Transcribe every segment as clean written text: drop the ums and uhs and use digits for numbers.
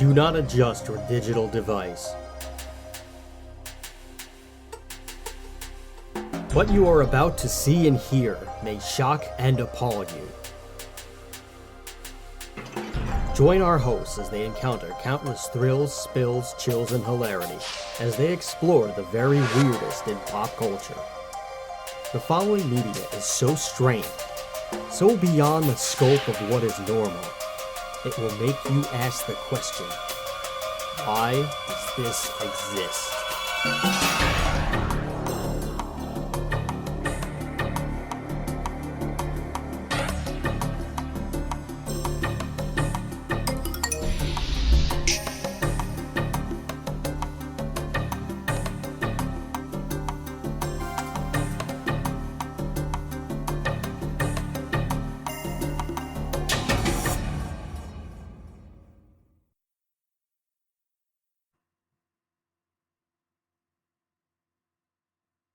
Do not adjust your digital device. What you are about to see and hear may shock and appall you. Join our hosts as they encounter countless thrills, spills, chills, and hilarity as they explore the very weirdest in pop culture. The following media is so strange, so beyond the scope of what is normal, it will make you ask the question, why does this exist?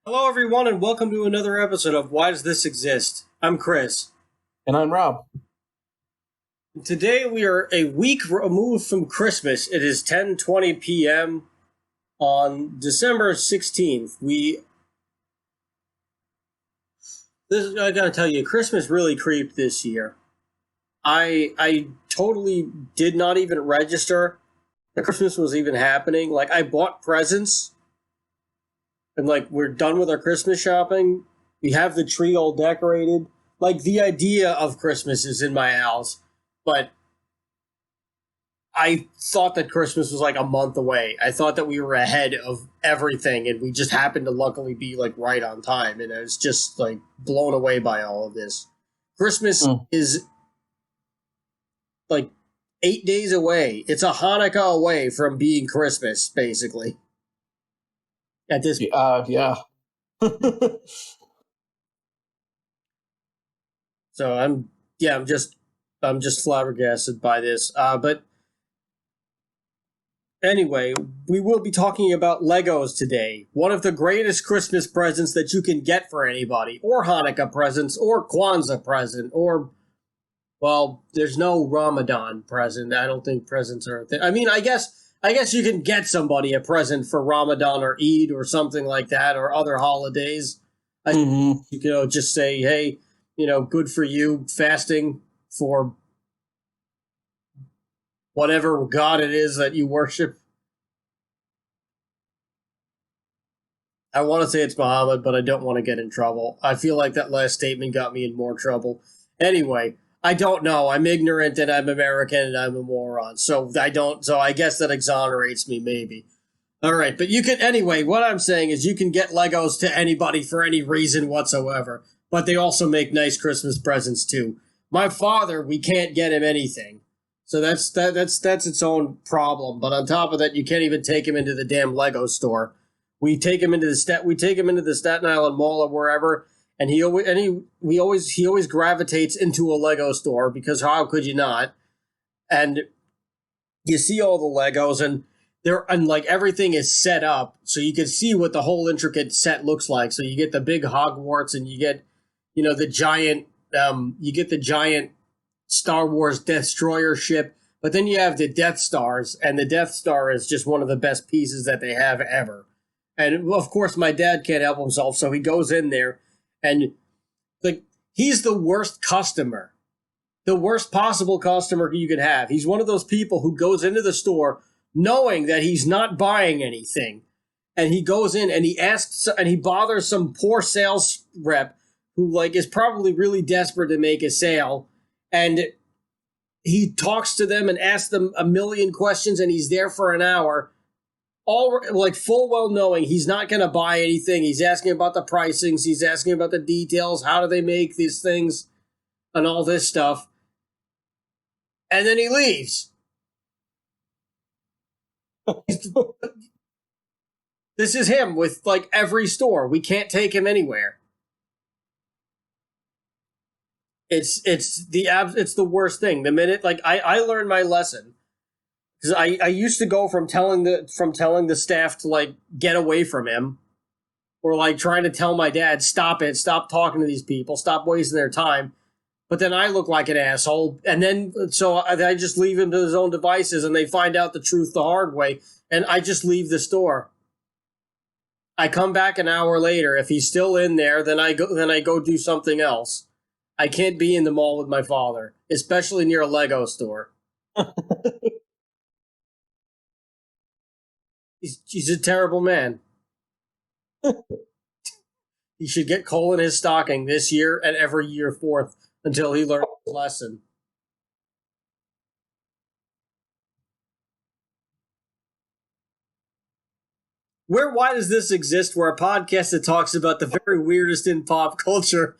Hello, everyone, and welcome to another episode of Why Does This Exist? I'm Chris. And I'm Rob. Today we are a week removed from Christmas. It is 10:20 p.m. on December 16th. I gotta tell you, Christmas really creeped this year. I totally did not even register that Christmas was even happening. Like, I bought presents. And, we're done with our Christmas shopping. We have the tree all decorated. The idea of Christmas is in my house. But I thought that Christmas was, a month away. I thought that we were ahead of everything. And we just happened to luckily be, right on time. And I was just, blown away by all of this. Christmas is, 8 days away. It's a Hanukkah away from being Christmas, basically. At this point. Yeah. So I'm just flabbergasted by this. But anyway, we will be talking about Legos today. One of the greatest Christmas presents that you can get for anybody, or Hanukkah presents, or Kwanzaa present, or, well, there's no Ramadan present. I don't think presents are a thing. I mean, I guess you can get somebody a present for Ramadan or Eid or something like that, or other holidays. You can just say, hey, good for you, fasting for whatever God it is that you worship. I want to say it's Muhammad, but I don't want to get in trouble. I feel like that last statement got me in more trouble. Anyway, I don't know. I'm ignorant and I'm American and I'm a moron. So I guess that exonerates me, maybe. All right. But anyway, what I'm saying is you can get Legos to anybody for any reason whatsoever. But they also make nice Christmas presents too. My father, we can't get him anything. So that's its own problem. But on top of that, you can't even take him into the damn Lego store. We take him into the Staten Island Mall or wherever. And he always gravitates into a Lego store because how could you not? And you see all the Legos and everything is set up so you can see what the whole intricate set looks like. So you get the big Hogwarts and you get the giant Star Wars Destroyer ship, but then you have the Death Stars, and the Death Star is just one of the best pieces that they have ever. And of course my dad can't help himself, so he goes in there. And he's the worst customer, the worst possible customer you could have. He's one of those people who goes into the store knowing that he's not buying anything. And he goes in and he asks and he bothers some poor sales rep who is probably really desperate to make a sale. And he talks to them and asks them a million questions and he's there for an hour. All full well knowing he's not going to buy anything. He's asking about the pricings. He's asking about the details. How do they make these things and all this stuff. And then he leaves. This is him with every store. We can't take him anywhere. It's the worst thing. The minute I learned my lesson. Because I used to go from telling the staff to get away from him, or trying to tell my dad, stop talking to these people, stop wasting their time. but then I look like an asshole. And then, so I just leave him to his own devices, and they find out the truth the hard way, and I just leave the store. I come back an hour later. If he's still in there, then I go do something else. I can't be in the mall with my father, especially near a Lego store. He's a terrible man. He should get coal in his stocking this year and every year forth until he learns his lesson. Why does this exist? We're a podcast that talks about the very weirdest in pop culture.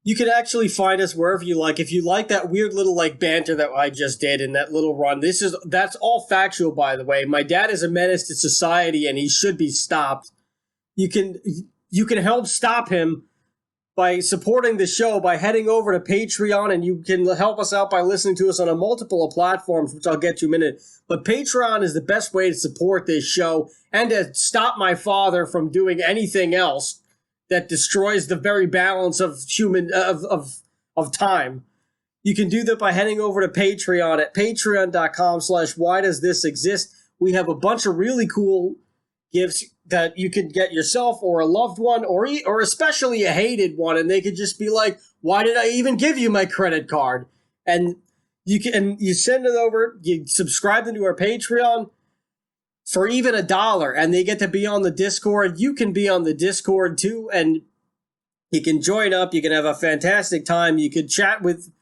You can actually find us wherever you like. If you like that weird little like banter that I just did in that little run, that's all factual, by the way. My dad is a menace to society, and he should be stopped. You can help stop him by supporting the show by heading over to Patreon, and you can help us out by listening to us on a multiple of platforms, which I'll get to in a minute. But Patreon is the best way to support this show and to stop my father from doing anything else that destroys the very balance of human of time. You can do that by heading over to Patreon at patreon.com/whydoesthisexist. We have a bunch of really cool gifts that you can get yourself or a loved one or especially a hated one, and they could just be like, why did I even give you my credit card? And you send it over, you subscribe them to our Patreon for even $1, and they get to be on the Discord. You can be on the Discord too, and you can join up. You can have a fantastic time. You can chat with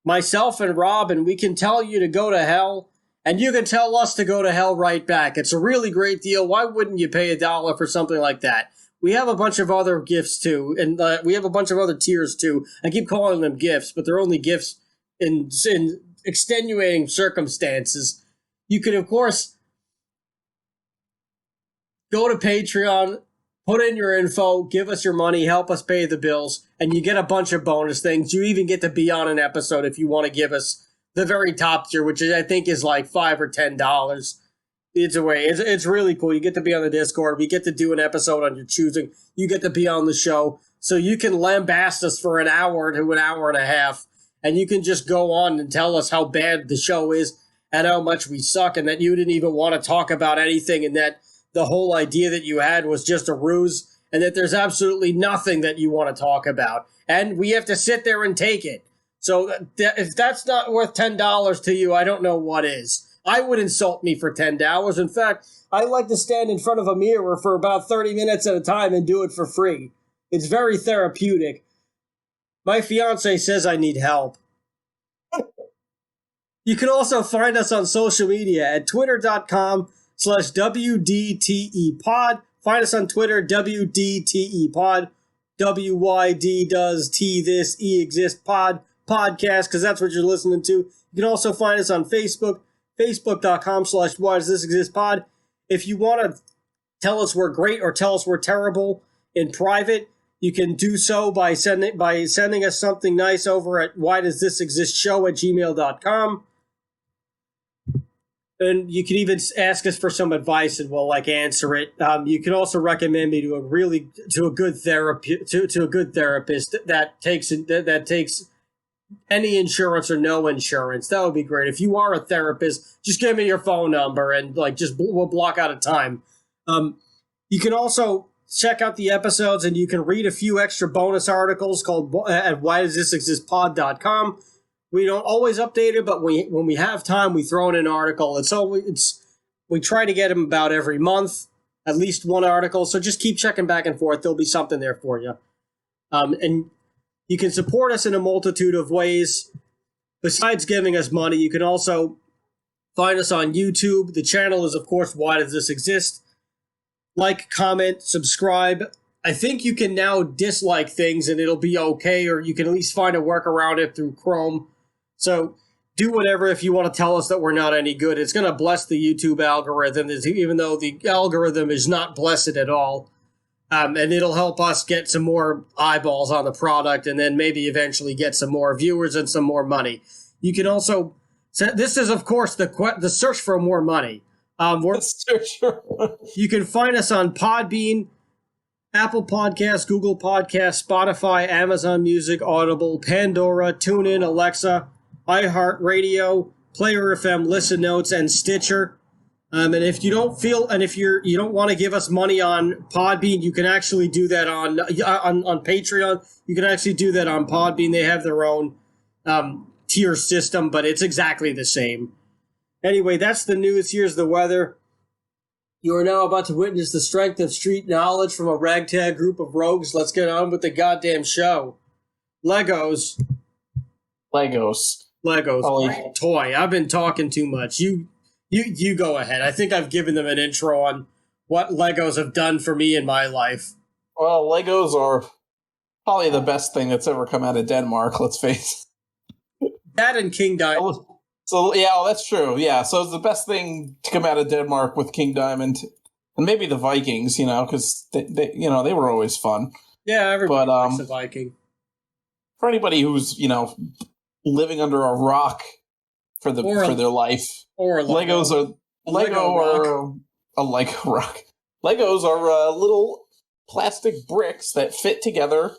myself and Rob, and we can tell you to go to hell, and you can tell us to go to hell right back. It's a really great deal. Why wouldn't you pay $1 for something like that? We have a bunch of other gifts too, and we have a bunch of other tiers too. I keep calling them gifts, but they're only gifts in extenuating circumstances. You can, of course, go to Patreon, put in your info, give us your money, help us pay the bills, and you get a bunch of bonus things. You even get to be on an episode if you want to give us the very top tier, which I think is like $5 or $10. It's really cool. You get to be on the Discord. We get to do an episode on your choosing. You get to be on the show. So you can lambast us for an hour to an hour and a half, and you can just go on and tell us how bad the show is and how much we suck and that you didn't even want to talk about anything and that the whole idea that you had was just a ruse and that there's absolutely nothing that you want to talk about. And we have to sit there and take it. So if that's not worth $10 to you, I don't know what is. I would insult me for $10. In fact, I like to stand in front of a mirror for about 30 minutes at a time and do it for free. It's very therapeutic. My fiance says I need help. You can also find us on social media at twitter.com/WDTEpod. Find us on Twitter, WDTEpod. WYD does T this E exist podcast, because that's what you're listening to. You can also find us on Facebook, facebook.com/whydoesthisexistpod. If you want to tell us we're great or tell us we're terrible in private, you can do so by sending us something nice over at whydoesthisexistshow@gmail.com. And you can even ask us for some advice, and we'll answer it. You can also recommend me to a good therapist that takes any insurance or no insurance. That would be great. If you are a therapist, just give me your phone number and we'll block out a time. You can also check out the episodes, and you can read a few extra bonus articles called at whydoesthisexistpod.com. We don't always update it, but when we have time, we throw in an article. We try to get them about every month, at least one article. So just keep checking back and forth. There'll be something there for you. And you can support us in a multitude of ways. Besides giving us money, you can also find us on YouTube. The channel is, of course, Why Does This Exist? Like, comment, subscribe. I think you can now dislike things and it'll be okay, or you can at least find a workaround it through Chrome. So do whatever if you want to tell us that we're not any good. It's going to bless the YouTube algorithm, even though the algorithm is not blessed at all. And it'll help us get some more eyeballs on the product and then maybe eventually get some more viewers and some more money. You can also... This is, of course, the search for more money. You can find us on Podbean, Apple Podcasts, Google Podcasts, Spotify, Amazon Music, Audible, Pandora, TuneIn, Alexa, iHeartRadio, Player FM, Listen Notes, and Stitcher. And if you don't feel, and if you don't want to give us money on Podbean, you can actually do that on Patreon. You can actually do that on Podbean. They have their own tier system, but it's exactly the same. Anyway, that's the news. Here's the weather. You are now about to witness the strength of street knowledge from a ragtag group of rogues. Let's get on with the goddamn show. Legos. Oh, Toy. I've been talking too much. You go ahead. I think I've given them an intro on what Legos have done for me in my life. well, Legos are probably the best thing that's ever come out of Denmark, let's face it. That and King Diamond. So, yeah, well, that's true. Yeah, so it's the best thing to come out of Denmark with King Diamond. And maybe the Vikings, because they were always fun. Yeah, everybody likes a Viking. For anybody who's, living under a rock for their life, or a Lego. Legos are a Lego rock. Legos are little plastic bricks that fit together,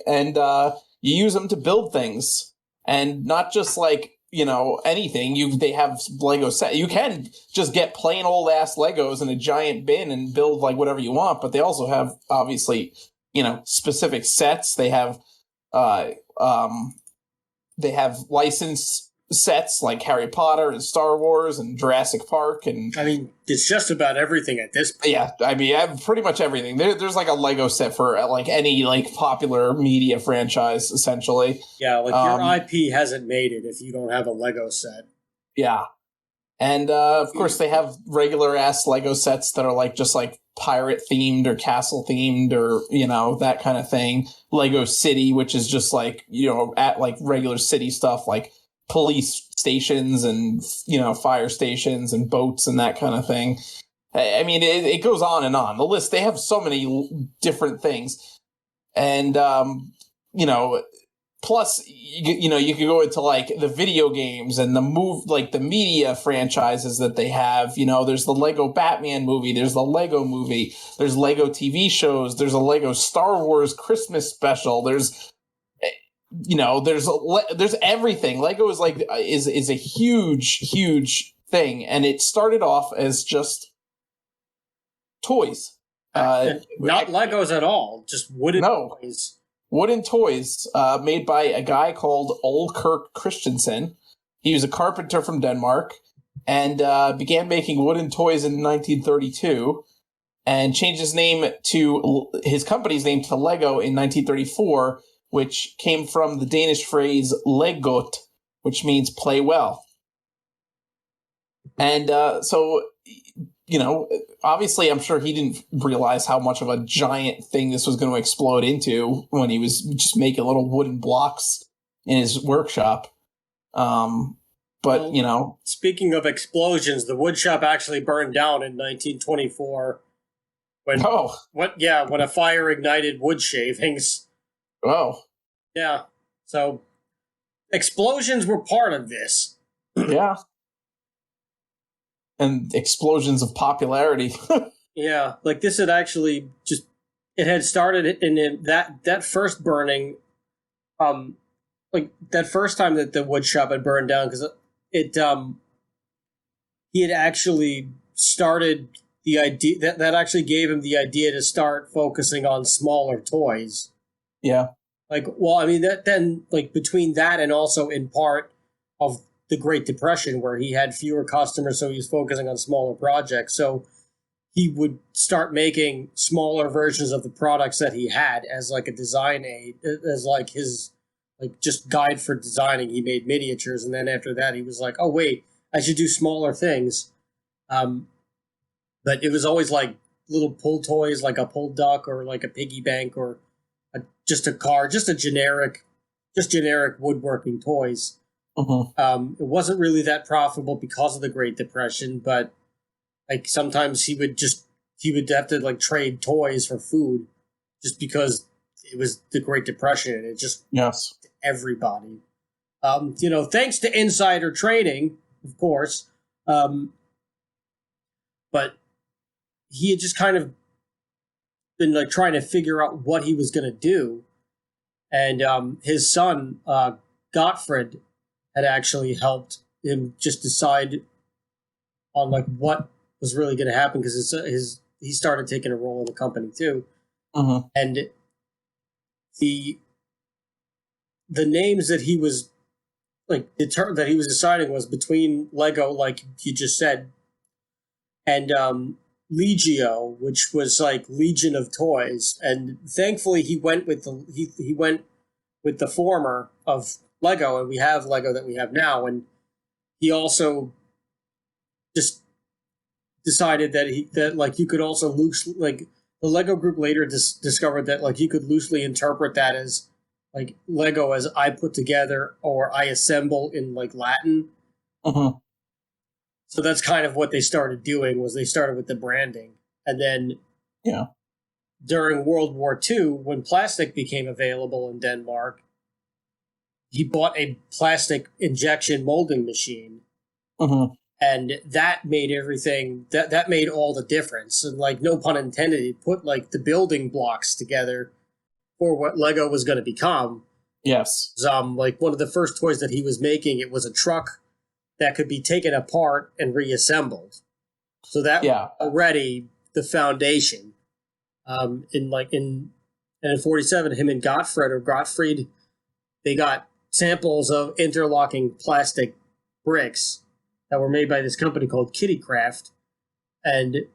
and you use them to build things, and not just anything. They have Lego set. You can just get plain old ass Legos in a giant bin and build whatever you want, but they also have obviously specific sets. They have licensed sets like Harry Potter and Star Wars and Jurassic Park, and it's just about everything at this point. Yeah, I have pretty much everything. There's a Lego set for any popular media franchise, essentially. Yeah, your IP hasn't made it if you don't have a Lego set. Yeah, and of course they have regular ass Lego sets that are just pirate themed or castle themed or that kind of thing. Lego City, which is just at regular city stuff like police stations and fire stations and boats and that kind of thing. It goes on and on. The list, they have so many different things, and plus you could go into the video games and the media franchises that they have. There's the Lego Batman movie, there's the Lego movie, there's Lego TV shows, there's a Lego Star Wars Christmas special, there's everything. Lego is a huge thing, and it started off as just toys. Not Legos at all, just wooden toys. Wooden toys made by a guy called Ole Kirk Christensen. He was a carpenter from Denmark and began making wooden toys in 1932 and changed his company's name to Lego in 1934, which came from the Danish phrase "legot," which means play well. And obviously I'm sure he didn't realize how much of a giant thing this was going to explode into when he was just making little wooden blocks in his workshop. Speaking of explosions, the wood shop actually burned down in 1924 when a fire ignited wood shavings. Oh. Yeah. So explosions were part of this. Yeah. And explosions of popularity. Yeah. This had actually it had started in that first burning, that first time that the wood shop had burned down, because he had actually started the idea that actually gave him the idea to start focusing on smaller toys. Yeah. Between that and also in part of the Great Depression, where he had fewer customers, so he was focusing on smaller projects. So he would start making smaller versions of the products that he had as a design aid, as his just guide for designing. He made miniatures, and then after that, he was like, "Oh wait, I should do smaller things." But it was always little pull toys, like a pull duck or a piggy bank or just a car, just generic woodworking toys. Mm-hmm. It wasn't really that profitable because of the Great Depression, but sometimes he would have to trade toys for food just because it was the Great Depression and it just everybody. Thanks to insider trading, of course. But he had just kind of been like trying to figure out what he was going to do, and his son Gottfried had actually helped him just decide on like what was really going to happen, because he started taking a role in the company too, and the names that he was like that he was deciding was between Lego, like you just said, and Legio, which was like Legion of Toys, and thankfully he went with the former of Lego, and we have Lego that we have now, and he also just decided that like you could also the Lego group later discovered that like you could loosely interpret that as like Lego as I put together or I assemble in like Latin. So that's kind of what they started doing, was they started with the branding. And then during World War II, when plastic became available in Denmark, he bought a plastic injection molding machine. And that made everything, that made all the difference. And like, no pun intended, he put like the building blocks together for what Lego was going to become. Yes. Like one of the first toys that he was making, it was a truck that could be taken apart and reassembled. So that was already the foundation. In 47, him and Gottfried, they got samples of interlocking plastic bricks that were made by this company called Kittycraft, and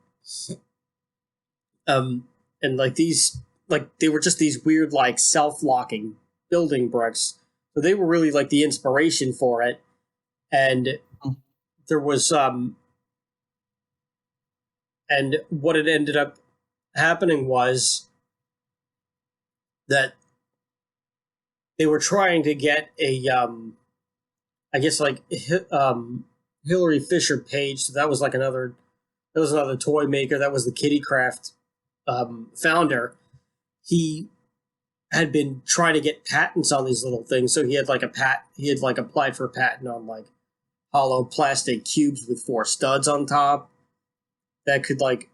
like these, like they were just these weird like self-locking building bricks. So they were really like the inspiration for it. And there was and what it ended up happening was that they were trying to get a I guess like Hilary Fisher Page. So that was another toy maker. That was the Kittycraft founder. He had been trying to get patents on these little things. So he had applied for a patent on like hollow plastic cubes with 4 studs on top that could like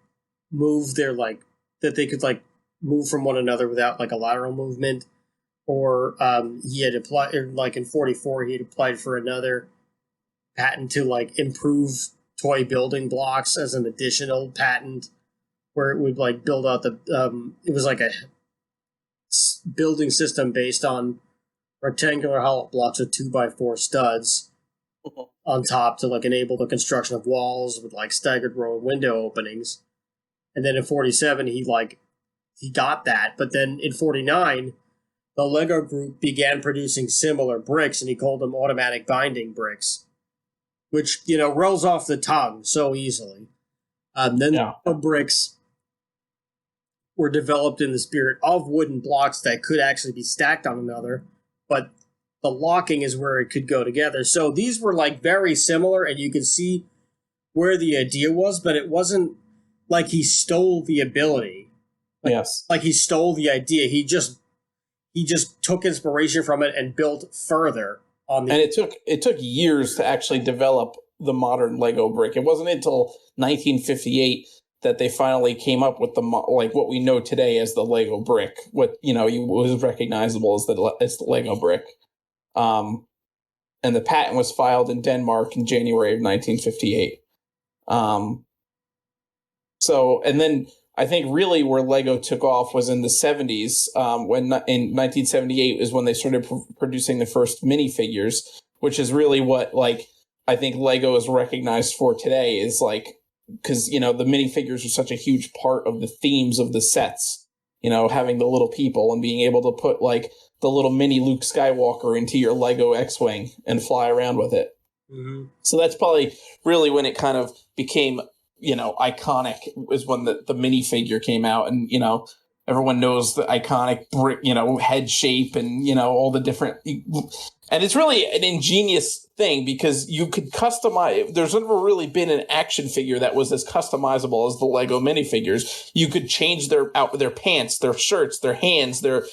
move that they could like move from one another without like a lateral movement. Or he had applied, like in 44, he had applied for another patent to like improve toy building blocks as an additional patent, where it would like build out it was like a building system based on rectangular hollow blocks with 2x4 studs on top to like enable the construction of walls with like staggered row window openings. And then in 47, he got that. But then in 49, the Lego group began producing similar bricks, and he called them automatic binding bricks, which, rolls off the tongue so easily. The bricks were developed in the spirit of wooden blocks that could actually be stacked on another, but the locking is where it could go together. So these were like very similar, and you could see where the idea was, but it wasn't like he stole the ability. Like he stole the idea. He just took inspiration from it and built further on the. And it took years to actually develop the modern Lego brick. It wasn't until 1958 that they finally came up with what we know today as the Lego brick. What was recognizable as the Lego brick. And the patent was filed in Denmark in January of 1958. And then I think really where Lego took off was in the 70s, when in 1978 is when they started producing the first minifigures, which is really what I think Lego is recognized for today, is because the minifigures are such a huge part of the themes of the sets, having the little people and being able to put the little mini Luke Skywalker into your Lego X-Wing and fly around with it. Mm-hmm. So that's probably really when it kind of became iconic, is when the minifigure came out, and everyone knows the iconic brick, head shape, and all the different. And it's really an ingenious thing because you could customize. There's never really been an action figure that was as customizable as the Lego minifigures. You could change their pants, their shirts, their hands, their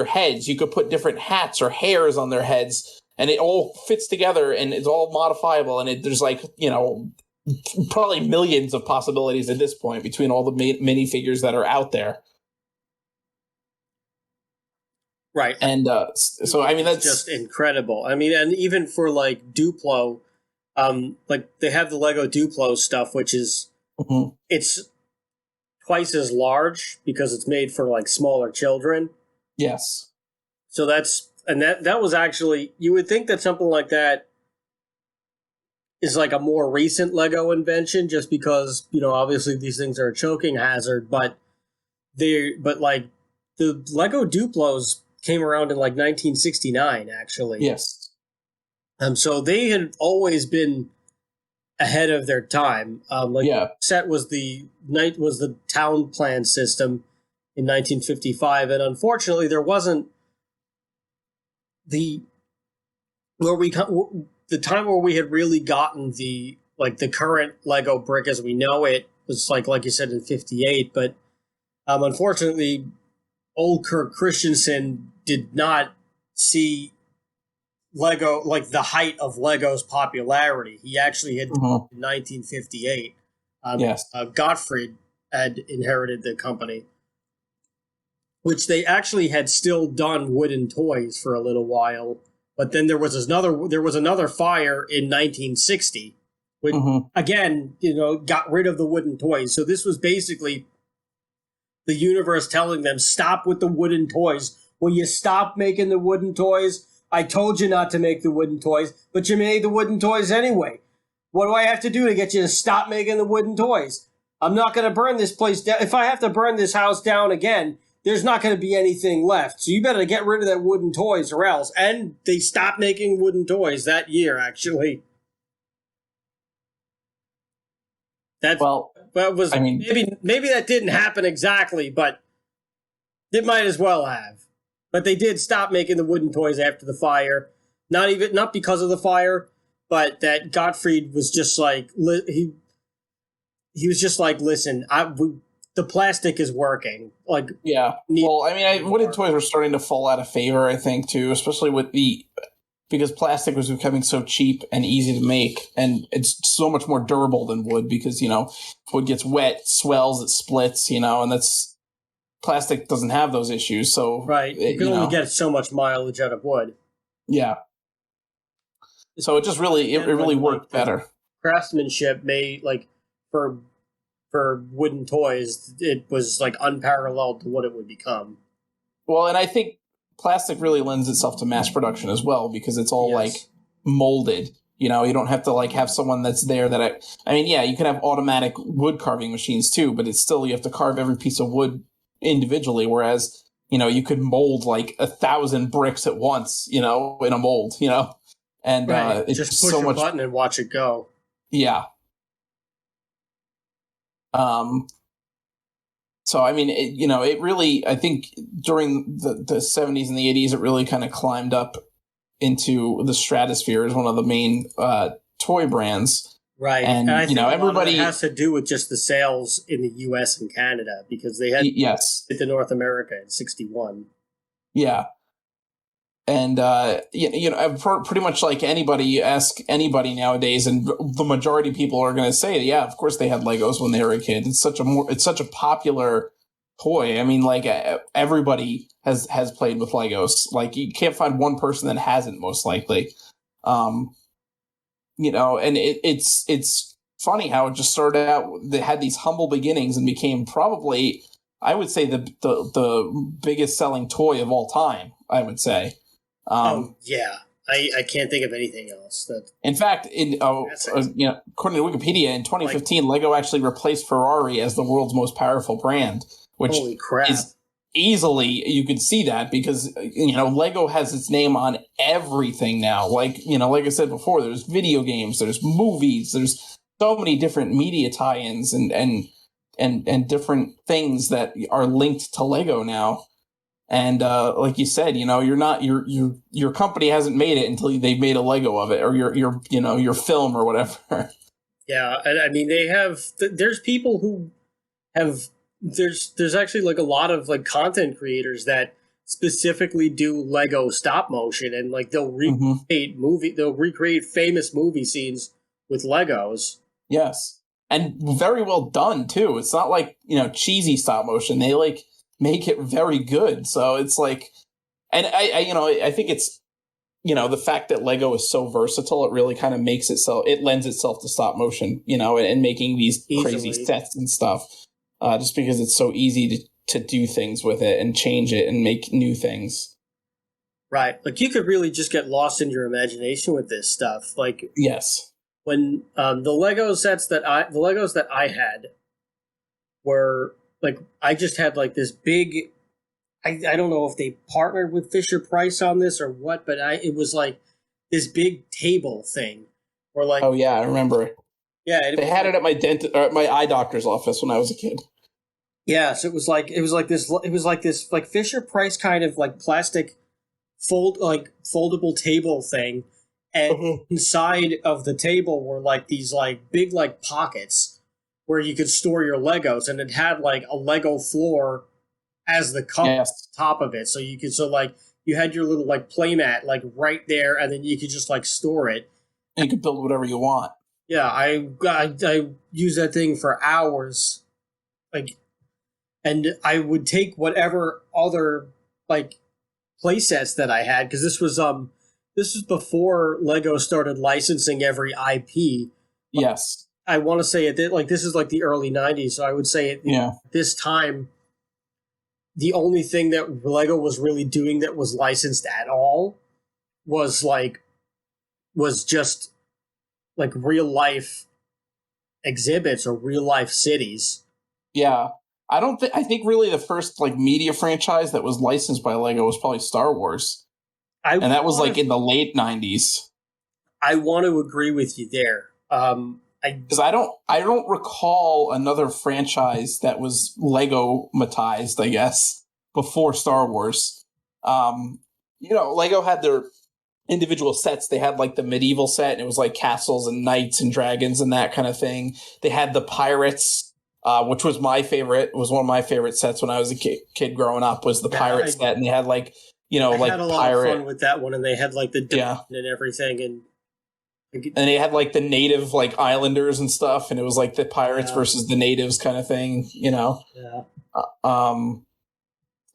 heads. You could put different hats or hairs on their heads, and it all fits together, and it's all modifiable. And there's probably millions of possibilities at this point between all the minifigures that are out there. Right. And so I mean that's just incredible. I mean, and even for like Duplo, like they have the Lego Duplo stuff, which is it's twice as large because it's made for like smaller children. Yes. So that was actually, you would think that something like that is like a more recent Lego invention, just because, you know, obviously these things are a choking hazard, but like the Lego Duplos came around in like 1969, actually. Yes. So they had always been ahead of their time. Set was the town plan system in 1955, and unfortunately, there wasn't the time where we had really gotten the current Lego brick as we know it was like you said in 58, but unfortunately, old Kirk Christensen did not see Lego, like the height of Lego's popularity. He actually had in 1958. Yes. Gottfried had inherited the company, which they actually had still done wooden toys for a little while. But then there was another fire in 1960, which again, you know, got rid of the wooden toys. So this was basically the universe telling them, stop with the wooden toys. Will you stop making the wooden toys? I told you not to make the wooden toys, but you made the wooden toys anyway. What do I have to do to get you to stop making the wooden toys? I'm not going to burn this place down. If I have to burn this house down again, there's not going to be anything left. So you better get rid of that wooden toys or else. And they stopped making wooden toys that year, actually. Maybe that didn't happen exactly, but it might as well have. But they did stop making the wooden toys after the fire. Not because of the fire, but that Gottfried was just like he was just like, listen, the plastic is working. Like, yeah. Well, I mean, wooden toys were starting to fall out of favor, I think, too, especially because plastic was becoming so cheap and easy to make, and it's so much more durable than wood because, you know, wood gets wet, it swells, it splits, you know, and plastic doesn't have those issues. So right, you can only get so much mileage out of wood. Yeah. So it just really worked better. Craftsmanship made for wooden toys, it was like unparalleled to what it would become. Well, and I think plastic really lends itself to mass production as well because it's all like molded. You know, you don't have to like have someone that's there I mean, yeah, you can have automatic wood carving machines too, but it's still, you have to carve every piece of wood individually. Whereas, you know, you could mold like 1,000 bricks at once, you know, in a mold, you know, and it's just push a button and watch it go. Yeah. So, I mean, it really, I think during the 70s and the 80s, it really kind of climbed up into the stratosphere as one of the main toy brands. Right. And I think everybody has to do with just the sales in the US and Canada because they had it to North America in 61. Yeah. And, pretty much like anybody, you ask anybody nowadays, and the majority of people are going to say, yeah, of course they had Legos when they were a kid. It's such a popular toy. I mean, like everybody has played with Legos. Like you can't find one person that hasn't, most likely. And it's funny how it just started out. They had these humble beginnings and became probably, I would say, the biggest selling toy of all time, I would say. I can't think of anything else. In fact, according to Wikipedia, in 2015, Lego actually replaced Ferrari as the world's most powerful brand, which holy crap. Is easily, you could see that because, Lego has its name on everything now. Like I said before, there's video games, there's movies, there's so many different media tie-ins and different things that are linked to Lego now. And like you said, your company hasn't made it until they've made a Lego of it, or your film or whatever. Yeah, and I mean there's people who have there's actually like a lot of like content creators that specifically do Lego stop motion, and like they'll recreate famous movie scenes with Legos. Yes, and very well done too. It's not like cheesy stop motion. They like make it very good. So it's like, And I think it's, the fact that Lego is so versatile, it really kind of it lends itself to stop motion, and making these crazy sets and stuff, just because it's so easy to do things with it and change it and make new things. Right. Like, you could really just get lost in your imagination with this stuff. Like, yes. When the Legos that I had were, like, I just had, like, this big, I don't know if they partnered with Fisher-Price on this or what, but it was like this big table thing where, like, oh yeah, I remember it. Yeah, they had it at my eye doctor's office when I was a kid. Yeah, so it was like this Fisher-Price kind of like plastic foldable table thing, and inside of the table were like these like big like pockets where you could store your Legos, and it had like a Lego floor as the top of it, so you had your little like playmat like right there, and then you could just like store it. And you could build whatever you want. Yeah, I used that thing for hours, like, and I would take whatever other like play sets that I had, because this was before Lego started licensing every IP. Yes, I want to say this is like the early '90s, so I would say at this time, the only thing that Lego was really doing that was licensed at all was just like real life exhibits or real life cities. Yeah. I think really the first like media franchise that was licensed by Lego was probably Star Wars. And that was like in the late 90s. I want to agree with you there. Because I don't recall another franchise that was Lego-matized, I guess, before Star Wars. Lego had their individual sets. They had like the medieval set, and it was like castles and knights and dragons and that kind of thing. They had the pirates, which was my favorite. It was one of my favorite sets when I was a kid growing up, was the pirate set. And they had like, I had a lot of fun with that one, and they had like the and everything, and they had like the native like islanders and stuff, and it was like the pirates versus the natives kind of thing, Yeah.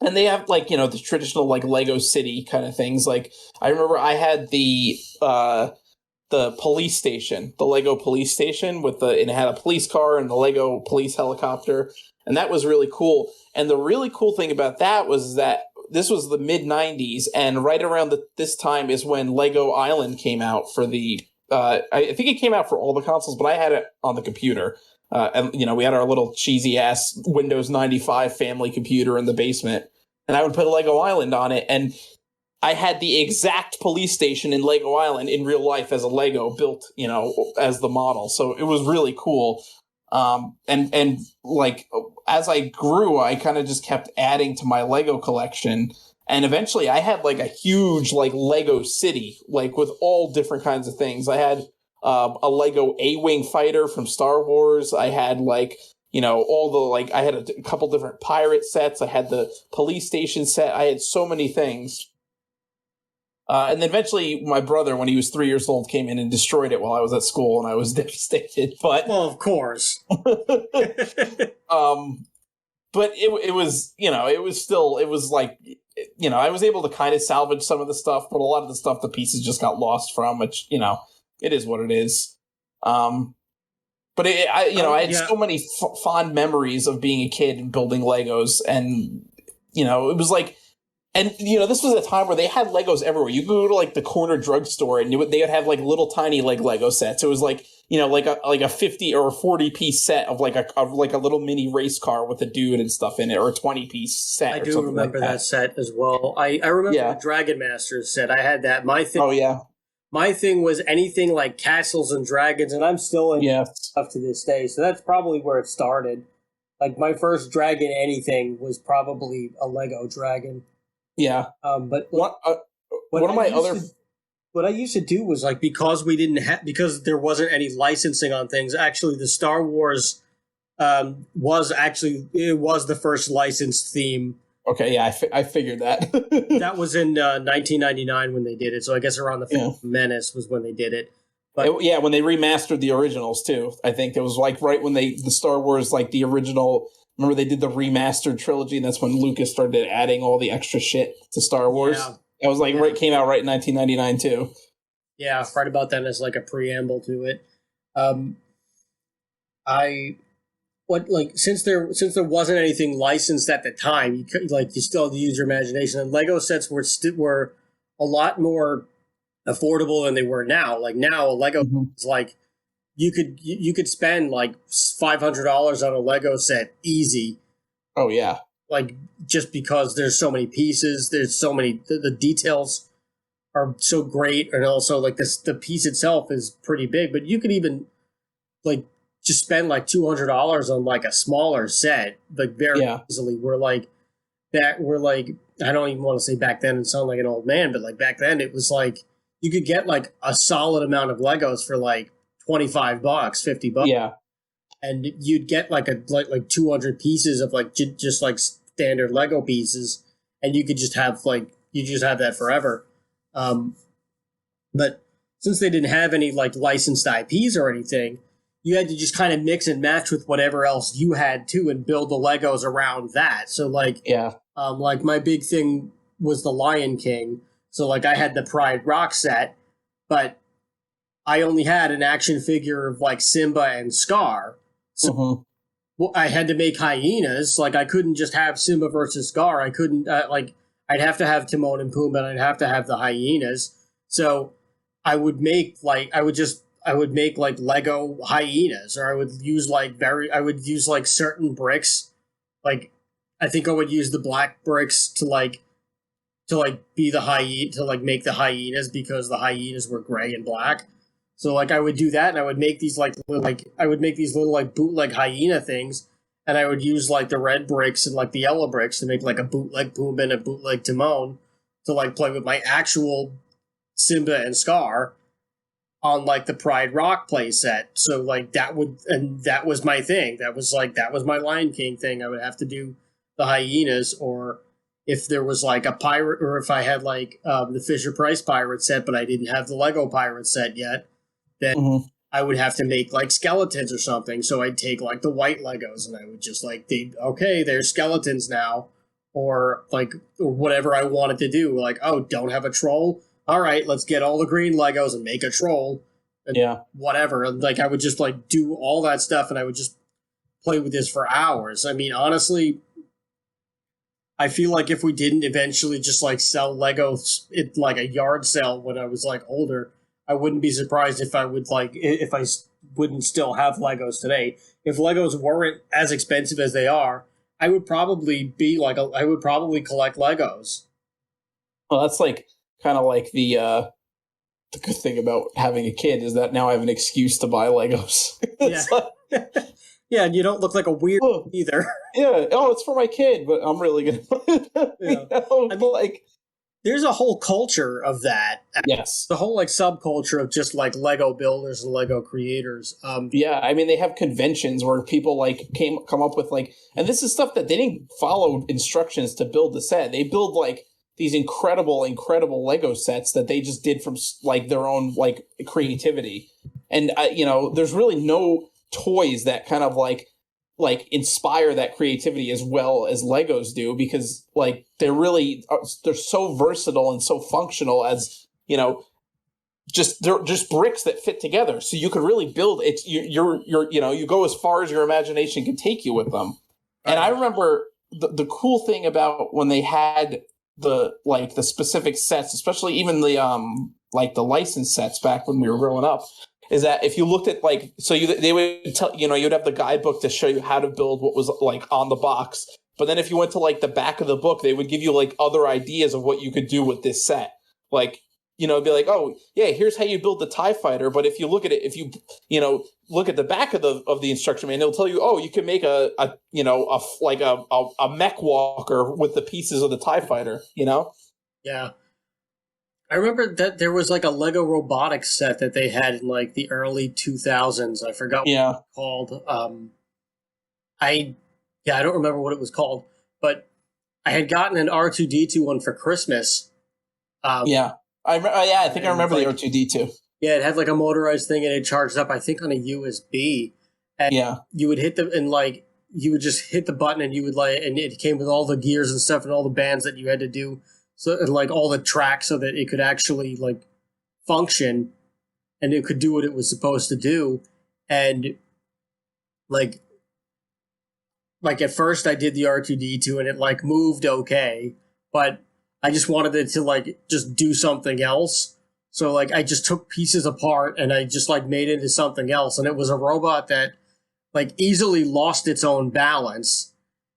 And they have like, the traditional like Lego City kind of things. Like I remember I had the police station, the Lego police station and it had a police car and the Lego police helicopter, and that was really cool. And the really cool thing about that was that this was the mid 90s, and right around this time is when Lego Island came out for the I think it came out for all the consoles, but I had it on the computer. And we had our little cheesy ass Windows 95 family computer in the basement, and I would put Lego Island on it, and I had the exact police station in Lego Island in real life as a Lego built, as the model. So it was really cool. And like as I grew, I kind of just kept adding to my Lego collection. And eventually I had like a huge like Lego city, like with all different kinds of things. I had a Lego A-Wing fighter from Star Wars. I had like, all the like, I had a couple different pirate sets. I had the police station set. I had so many things. And then eventually my brother, when he was 3 years old, came in and destroyed it while I was at school, and I was devastated. But well, of course. But it was, it was like, I was able to kind of salvage some of the stuff, but a lot of the stuff, the pieces just got lost from, which, it is what it is. But I had so many fond memories of being a kid and building Legos, and, it was like, and, this was a time where they had Legos everywhere. You could go to like the corner drugstore and they would have like little tiny like Lego sets. It was like, like a 50 or 40 piece set of like a little mini race car with a dude and stuff in it, or a 20 piece set. I do remember that set as well. I remember the Dragon Masters set. I had that. My thing was anything like castles and dragons, and I'm still in stuff to this day. So that's probably where it started. Like my first dragon anything was probably a Lego dragon. Yeah. But what I used to do was like, because we didn't have, because there wasn't any licensing on things. Actually, the Star Wars was the first licensed theme. Okay, yeah, I figured that. That was in 1999 when they did it. So I guess around the Phantom Menace was when they did it. But when they remastered the originals too. I think it was like right when the Star Wars, like the original Remember they did the remastered trilogy, and that's when Lucas started adding all the extra shit to Star Wars. Yeah. That was like came out right in 1999 too. Yeah, right about then as like a preamble to it. Since there wasn't anything licensed at the time, you still had to use your imagination. And Lego sets were a lot more affordable than they were now. Like now, a Lego is like you could spend like $500 on a Lego set easy. Oh yeah, like just because there's so many pieces, there's so many the details are so great, and also like the piece itself is pretty big. But you could even like just spend like $200 on like a smaller set, like very easily. We're like I don't even want to say back then and sound like an old man, but like back then it was like you could get like a solid amount of Legos for like $25, $50. Yeah. And you'd get like 200 pieces of like just like standard Lego pieces, and you could just have that forever. But since they didn't have any like licensed IPs or anything, you had to just kind of mix and match with whatever else you had too, and build the Legos around that. So like like my big thing was the Lion King. So like I had the Pride Rock set, but I only had an action figure of like Simba and Scar. So I had to make hyenas. Like I couldn't just have Simba versus Scar. I couldn't I'd have to have Timon and Pumbaa, and I'd have to have the hyenas. So I would make like Lego hyenas, or I would use like certain bricks. Like I think I would use the black bricks to be the hyena, to like make the hyenas, because the hyenas were gray and black. So like I would do that, and I would make these little bootleg hyena things, and I would use like the red bricks and like the yellow bricks to make like a bootleg Pumbaa and a bootleg Timon to like play with my actual Simba and Scar on like the Pride Rock play set. So like that was my thing. That was my Lion King thing. I would have to do the hyenas, or if there was like a pirate, or if I had like the Fisher-Price pirate set, but I didn't have the Lego pirate set yet, then I would have to make like skeletons or something. So I'd take like the white Legos, and I would just like, they're skeletons now, or whatever I wanted to do. Like, oh, don't have a troll? All right, let's get all the green Legos and make a troll. And whatever. And like I would just like do all that stuff, and I would just play with this for hours. I mean, honestly, I feel like if we didn't eventually just like sell Legos at like a yard sale when I was like older, I wouldn't be surprised if I wouldn't still have Legos today. If Legos weren't as expensive as they are, I would probably collect Legos. Well, that's like kind of like the good thing about having a kid is that now I have an excuse to buy Legos. Yeah, and you don't look like a weird either. Yeah, it's for my kid, but I'm really gonna there's a whole culture of that. Yes. The whole like subculture of just like Lego builders and Lego creators. Yeah, I mean they have conventions where people like come up with like, and this is stuff that they didn't follow instructions to build the set. They build like these incredible Lego sets that they just did from like their own like creativity. And there's really no toys that kind of like inspire that creativity as well as Legos do, because like they're so versatile and so functional as they're just bricks that fit together, so you could really build it. You go as far as your imagination can take you with them. And I remember the cool thing about when they had the specific sets, especially even the licensed sets back when we were growing up, is that if you looked at they would tell you'd have the guidebook to show you how to build what was like on the box, but then if you went to like the back of the book, they would give you like other ideas of what you could do with this set. Like it'd be like, oh yeah, here's how you build the TIE fighter. But if you look at it, if you look at the back of the instruction manual, it'll tell you, oh, you can make a mech walker with the pieces of the TIE fighter. Yeah. I remember that there was like a Lego Robotics set that they had in like the early 2000s. I forgot what it was called. I don't remember what it was called, but I had gotten an R2-D2 one for Christmas. I think I remember the R2-D2. Yeah, it had like a motorized thing, and it charged up, I think, on a USB. And you would hit them, and like you would just hit the button and you would like, and it came with all the gears and stuff and all the bands that you had to do, so and like all the tracks so that it could actually like function, and it could do what it was supposed to do, and like at first I did the R2D2 and it like moved okay, but I just wanted it to like just do something else. So like I just took pieces apart and I just like made it into something else, and it was a robot that like easily lost its own balance,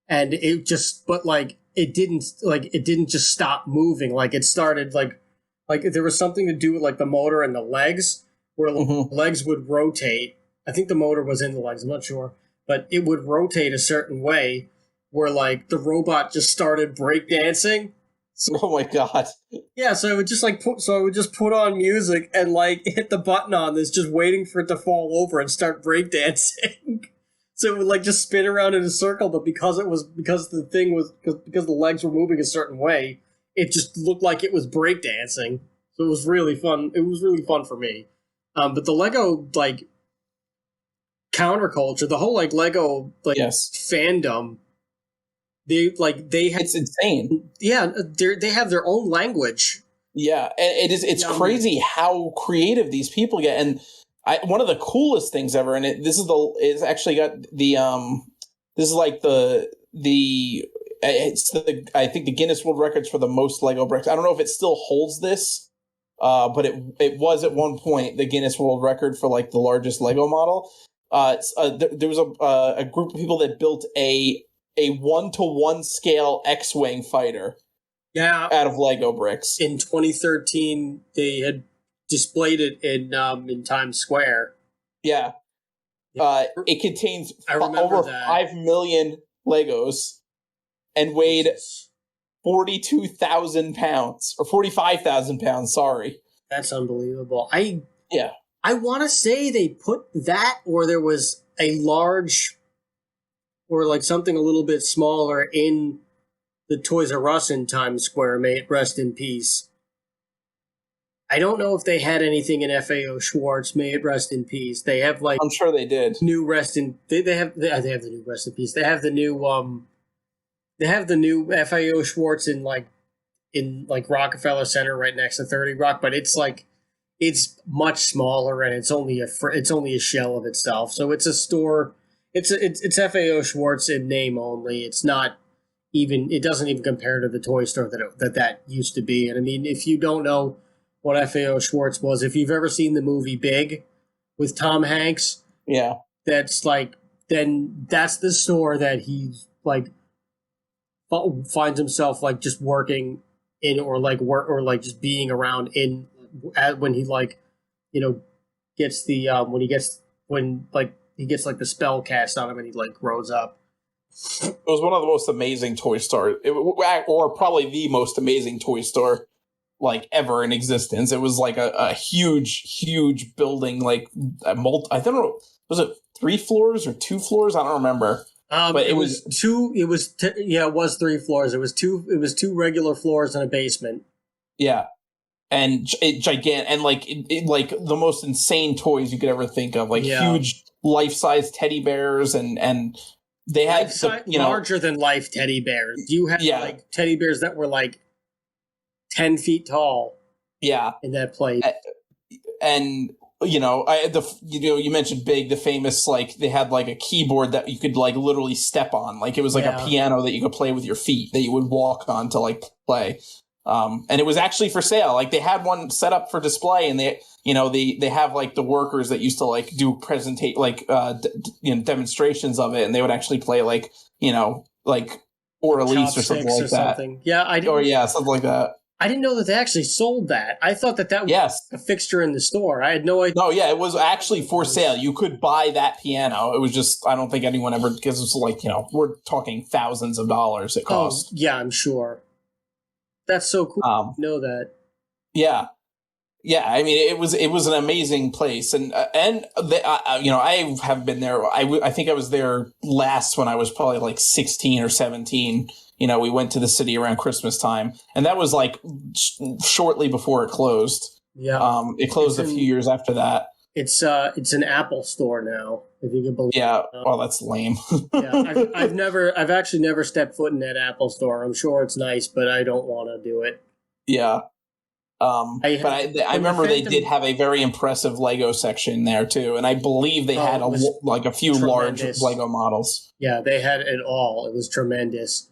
and it just it didn't just stop moving. Like it started like there was something to do with like the motor and the legs, where the legs would rotate. I think the motor was in the legs, I'm not sure, but it would rotate a certain way where like the robot just started breakdancing. So, oh my god! Yeah, so I would just put on music and like hit the button on this, just waiting for it to fall over and start breakdancing. So it would like just spin around in a circle, but because the legs were moving a certain way, it just looked like it was breakdancing. So it was really fun. It was really fun for me. But the Lego like counterculture, the whole like Lego like fandom. It's insane. Yeah, they have their own language. Yeah, and it's crazy how creative these people get. And one of the coolest things ever, and this is actually got the this is like I think the Guinness World Records for the most Lego bricks. I don't know if it still holds this, but it was at one point the Guinness World Record for like the largest Lego model. There was a group of people that built a 1-to-1 scale X-Wing fighter. Yeah, out of Lego bricks. In 2013, they had displayed it in Times Square. Yeah. It contains over 5 million Legos and weighed 42,000 pounds or 45,000 pounds. Sorry, that's unbelievable. I want to say they put that, or there was a large, or like something a little bit smaller in the Toys R Us in Times Square. May it rest in peace. I don't know if they had anything in FAO Schwartz. May it rest in peace. They have like, I'm sure they did. New rest in they have the new rest in peace. They have the new FAO Schwartz in Rockefeller Center right next to 30 Rock, but it's much smaller and it's only a shell of itself. So it's a store. It's FAO Schwartz in name only. It's not even. It doesn't even compare to the toy store that used to be. And I mean, if you don't know what FAO Schwartz was, if you've ever seen the movie Big with Tom Hanks, yeah, that's the store that he's like finds himself like just working in, or just being around in when he gets the he gets like the spell cast on him and he like grows up. It was one of the most amazing toy stores, or probably the most amazing toy store like ever in existence. It was like a huge building, like I don't know, was it 3 floors or 2 floors? I don't remember. But it was 2. It was 3 floors. It was 2 regular floors and a basement. Yeah. And gigantic, and like the most insane toys you could ever think of, like huge life-size teddy bears, and they had larger than life teddy bears. You had like teddy bears that were like 10 feet tall. Yeah, in that place. And you mentioned Big, the famous, like they had like a keyboard that you could like literally step on, like it was like a piano that you could play with your feet, that you would walk on to like play. And it was actually for sale. Like they had one set up for display, and they have like the workers that used to like do demonstrations of it, and they would actually play like or Elise or something like that. Something like that. I didn't know that they actually sold that. I thought that was a fixture in the store. I had no idea. No, it was actually for sale. You could buy that piano. It was just, I don't think anyone ever, because it's like, we're talking thousands of dollars it cost. Oh, yeah, I'm sure. That's so cool. I know that. Yeah. Yeah, I mean, it was an amazing place, and I have been there. I think I was there last when I was probably like 16 or 17. We went to the city around Christmas time, and that was like shortly before it closed. Yeah, it closed a few years after that. It's an Apple store now, if you can believe. Yeah. It. Oh, that's lame. Yeah, I've actually never stepped foot in that Apple store. I'm sure it's nice, but I don't want to do it. Yeah. But I remember they did have a very impressive Lego section there too, and I believe they had a few large Lego models. Yeah, they had it all. It was tremendous.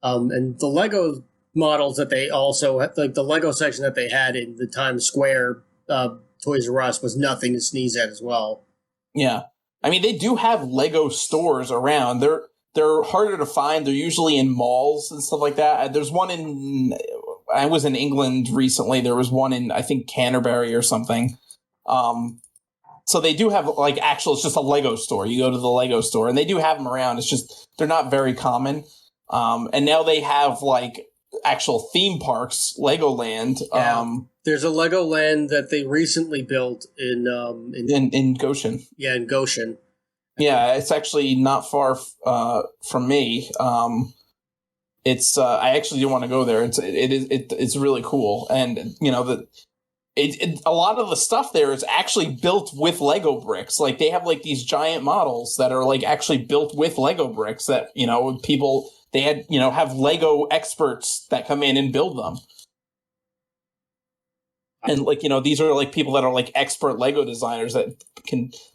And the Lego models that they also like the Lego section that they had in the Times Square Toys R Us was nothing to sneeze at as well. Yeah, I mean they do have Lego stores around. They're harder to find. They're usually in malls and stuff like that. There's one in. I was in England recently. There was one in, I think, Canterbury or something. So they do have, like, it's just a Lego store. You go to the Lego store, and they do have them around. It's just, they're not very common. And now they have, like, actual theme parks, Legoland. Yeah. There's a Legoland that they recently built in Goshen. Yeah, in Goshen. Yeah, it's actually not far from me. It's I actually do want to go there. It's really cool, and you know a lot of the stuff there is actually built with Lego bricks. Like they have like these giant models that are like actually built with Lego bricks that people have Lego experts that come in and build them. And like these are like people that are like expert Lego designers that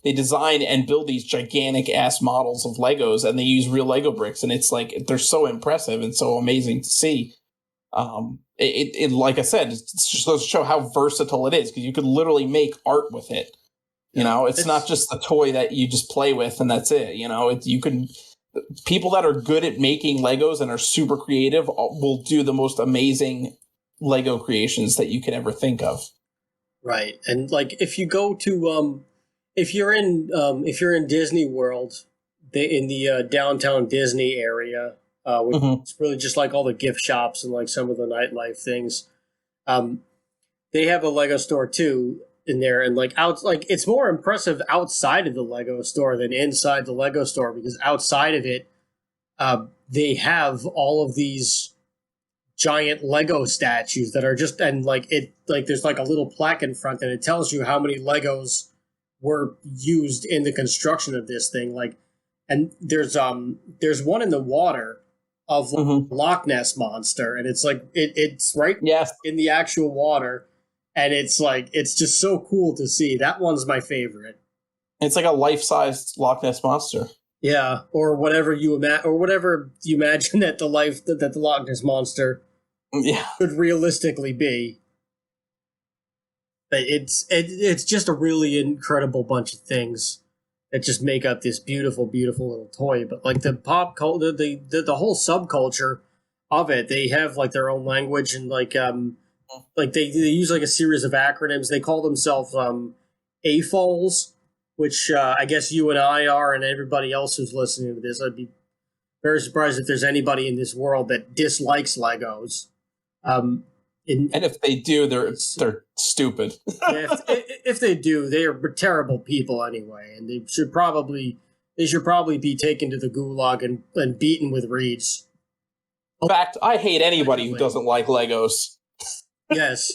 they design and build these gigantic ass models of Legos, and they use real Lego bricks, and it's like they're so impressive and so amazing to see. It like I said, it just goes to show how versatile it is because you could literally make art with it. It's not just a toy that you just play with and that's it. People that are good at making Legos and are super creative will do the most amazing Lego creations that you could ever think of. Right. And like if you go to if you're in Disney World, in the downtown Disney area, which it's really just like all the gift shops and like some of the nightlife things. They have a Lego store too in there, and like it's more impressive outside of the Lego store than inside the Lego store because outside of it, they have all of these giant Lego statues that are just there's like a little plaque in front and it tells you how many Legos were used in the construction of this thing. Like, and there's one in the water of Loch Ness monster, and it's like it's right in the actual water, and it's just so cool to see. That one's my favorite. It's like a life-sized Loch Ness monster. Yeah, or whatever you imagine that the Loch Ness monster could realistically be. But it's just a really incredible bunch of things that just make up this beautiful, beautiful little toy. But like the pop culture, the whole subculture of it, they have like their own language and like they use like a series of acronyms. They call themselves AFOLs, which I guess you and I are, and everybody else who's listening to this. I'd be very surprised if there's anybody in this world that dislikes Legos. And if they do, they're stupid. If they do, they are terrible people anyway, and they should probably be taken to the gulag and beaten with reeds. In fact, I hate anybody who doesn't like Legos. Yes.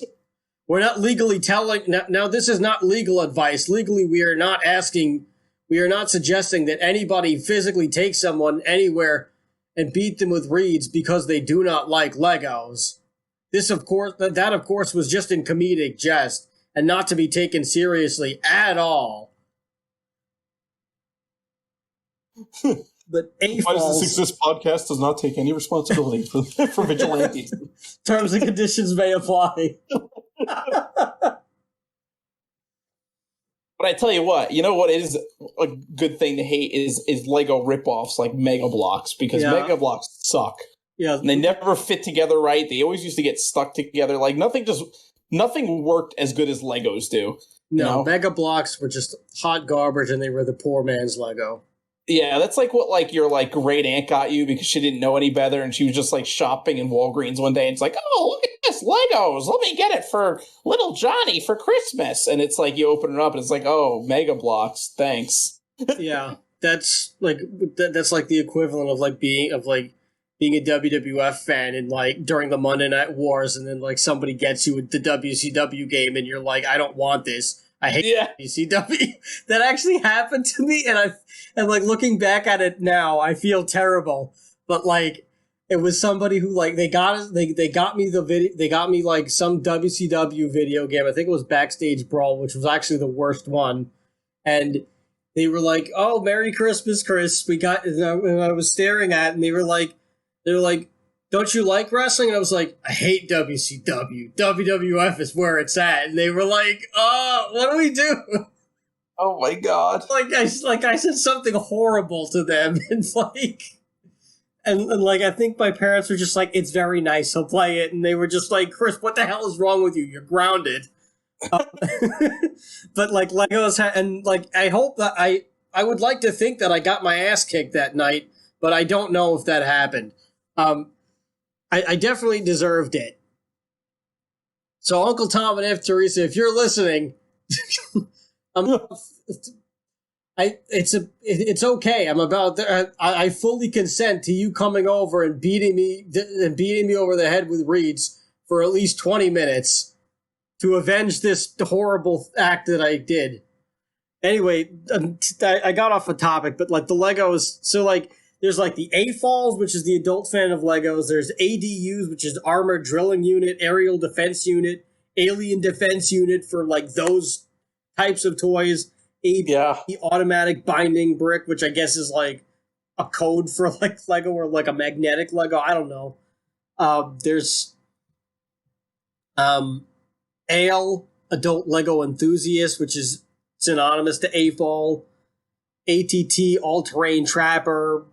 We're not legally telling... Now, this is not legal advice. Legally, we are not suggesting that anybody physically take someone anywhere and beat them with reeds because they do not like Legos. This, of course, was just in comedic jest and not to be taken seriously at all. But Why Does This Exist podcast does not take any responsibility for vigilantes. Terms and conditions may apply. But I tell you what is a good thing to hate is Lego ripoffs like Megabloks, because Megabloks suck. Yeah, and they never fit together right. They always used to get stuck together. Like nothing worked as good as Legos do. No, Megabloks were just hot garbage, and they were the poor man's Lego. Yeah, that's like what like your like great aunt got you because she didn't know any better, and she was just like shopping in Walgreens one day, and it's like, oh, look at this Legos. Let me get it for little Johnny for Christmas. And it's like you open it up, and it's like, oh, Megabloks, thanks. Yeah, that's like the equivalent of being a WWF fan and like during the Monday Night Wars, and then like somebody gets you with the WCW game, and you're like, I don't want this. I hate WCW. That actually happened to me, and like looking back at it now, I feel terrible. But like, it was somebody who like they got me the video. They got me like some WCW video game. I think it was Backstage Brawl, which was actually the worst one. And they were like, "Oh, Merry Christmas, Chris." We got. And I was staring at, and they were like, "Don't you like wrestling?" And I was like, "I hate WCW. WWF is where it's at." And they were like, "Oh, what do we do?" Oh my god! Like I said something horrible to them, and like I think my parents were just like, "It's very nice. He'll play it," and they were just like, "Chris, what the hell is wrong with you? You're grounded." But like Legos, and like I hope that I would like to think that I got my ass kicked that night, but I don't know if that happened. I definitely deserved it. So Uncle Tom and Aunt Teresa, if you're listening, it's okay. I'm about there. I fully consent to you coming over and beating me over the head with reeds for at least 20 minutes to avenge this horrible act that I did. Anyway, I got off a topic, but like the Legos, so like there's like the AFALs, which is the adult fan of Legos. There's ADUs, which is Armored Drilling Unit, Aerial Defense Unit, Alien Defense Unit for like those types of toys. the automatic binding brick, which I guess is like a code for like Lego or like a magnetic Lego. I don't know. There's ALE, Adult Lego Enthusiast, which is synonymous to AFAL. ATT, All-Terrain Trapper.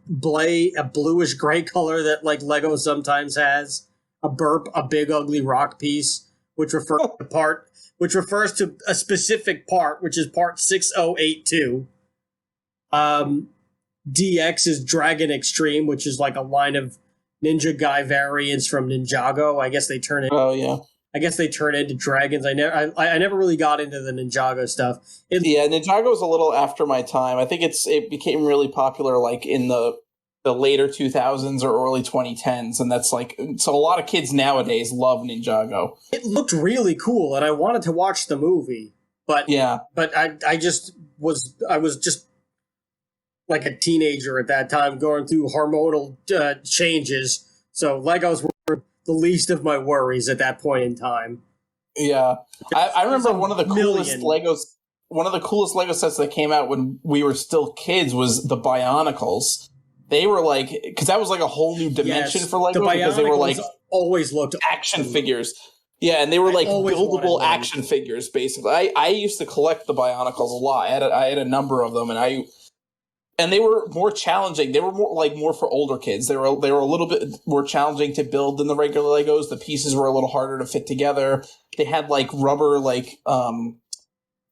Blay, a bluish gray color that like Lego sometimes has. A burp, a big ugly rock piece, which refers to a specific part, which is part 6082. DX is Dragon Extreme, which is like a line of Ninja Guy variants from Ninjago. I guess they turn it. Oh yeah. I guess they turn into dragons. I never really got into the Ninjago stuff. Ninjago was a little after my time. I think it became really popular like in the later 2000s or early 2010s, and that's like so a lot of kids nowadays love Ninjago. It looked really cool, and I wanted to watch the movie, but I was just like a teenager at that time, going through hormonal changes. So Legos were the least of my worries at that point in time. Yeah, I remember one of the coolest Lego sets that came out when we were still kids was the Bionicles. They were like, because that was like a whole new dimension for Lego, because they were like always looked action figures. Yeah, and they were like buildable action figures, basically. I used to collect the Bionicles a lot. I had a number of them, and they were more challenging. They were more for older kids. They were a little bit more challenging to build than the regular Legos. The pieces were a little harder to fit together. They had like rubber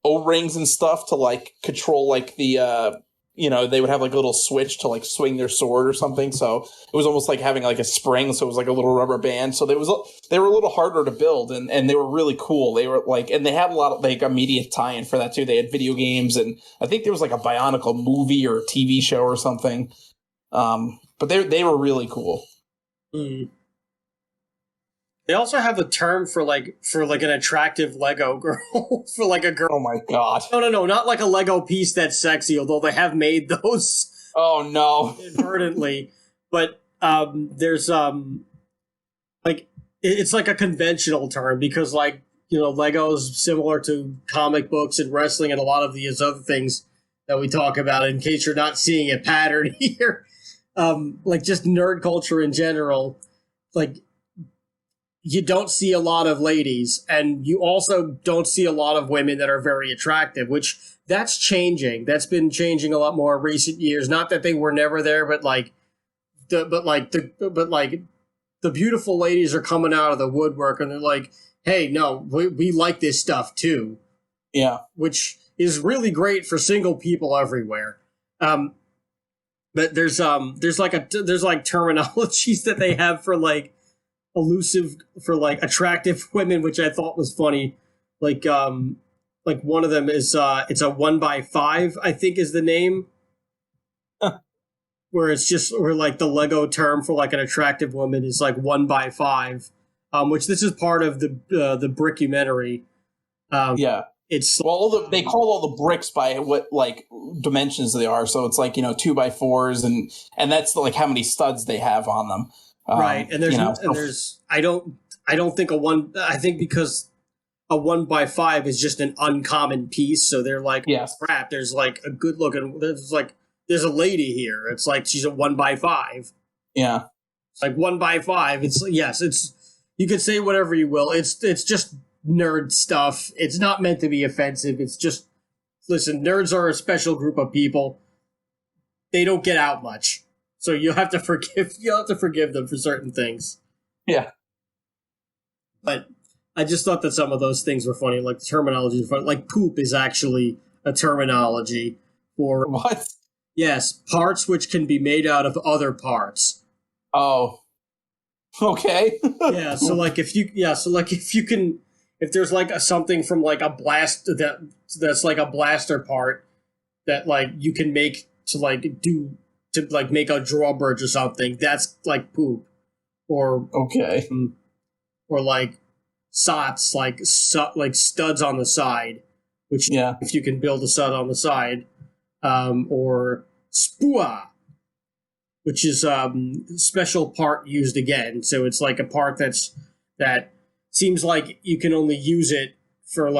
O-rings and stuff to like control like the they would have like a little switch to like swing their sword or something. So it was almost like having like a spring. So it was like a little rubber band. So they were a little harder to build, and they were really cool. They were like, and they had a lot of like immediate tie-in for that too. They had video games, and I think there was like a Bionicle movie or a TV show or something. But they were really cool. Mm. They also have a term for an attractive Lego girl. For like a girl. Oh my god. No, not like a Lego piece that's sexy, although they have made those. Oh no. Inadvertently. But there's like it's like a conventional term because like, Lego's similar to comic books and wrestling and a lot of these other things that we talk about, in case you're not seeing a pattern here. Like just nerd culture in general. Like you don't see a lot of ladies, and you also don't see a lot of women that are very attractive, which that's changing. That's been changing a lot more in recent years. Not that they were never there, but the beautiful ladies are coming out of the woodwork, and they're like, "Hey, no, we like this stuff too." Yeah, which is really great for single people everywhere. But there's like terminologies that they have for like elusive, for like attractive women, which I thought was funny. Like one of them is it's a 1x5, I think is the name. Where like the Lego term for like an attractive woman is like 1x5, which this is part of the brickumentary. Yeah. It's they call all the bricks by what like dimensions they are. So it's like 2x4s, and that's like how many studs they have on them. right, and I don't think I think because a 1x5 is just an uncommon piece, so they're like, yes, crap. There's like a good looking. There's a lady here. It's like she's a 1x5. Yeah, it's like 1x5. It's you could say whatever you will. It's just nerd stuff. It's not meant to be offensive. It's just listen. Nerds are a special group of people. They don't get out much, so you'll have to forgive them for certain things. Yeah, but I just thought that some of those things were funny, like the terminology. Like poop is actually a terminology for what? Yes, parts which can be made out of other parts. Oh, okay. yeah. So like if there's like something from like a blast that's like a blaster part that like you can make to make a drawbridge or something, that's like poop. Or okay. Or like sots, like studs on the side, which if you can build a stud on the side, or spua, which is special part used again. So it's like a part that seems like you can only use it for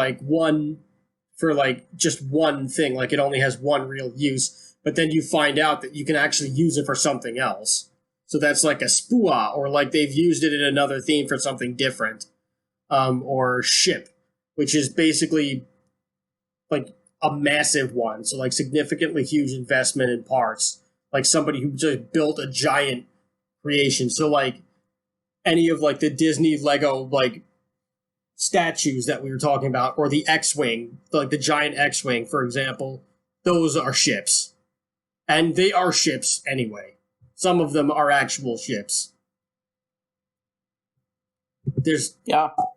just one thing, like it only has one real use. But then you find out that you can actually use it for something else. So that's like a spua, or like they've used it in another theme for something different. Or ship, which is basically like a massive one. So like significantly huge investment in parts. Like somebody who just built a giant creation. So like any of like the Disney Lego like statues that we were talking about, or the X-Wing, like the giant X-Wing, for example, those are ships. And they are ships anyway. Some of them are actual ships. There's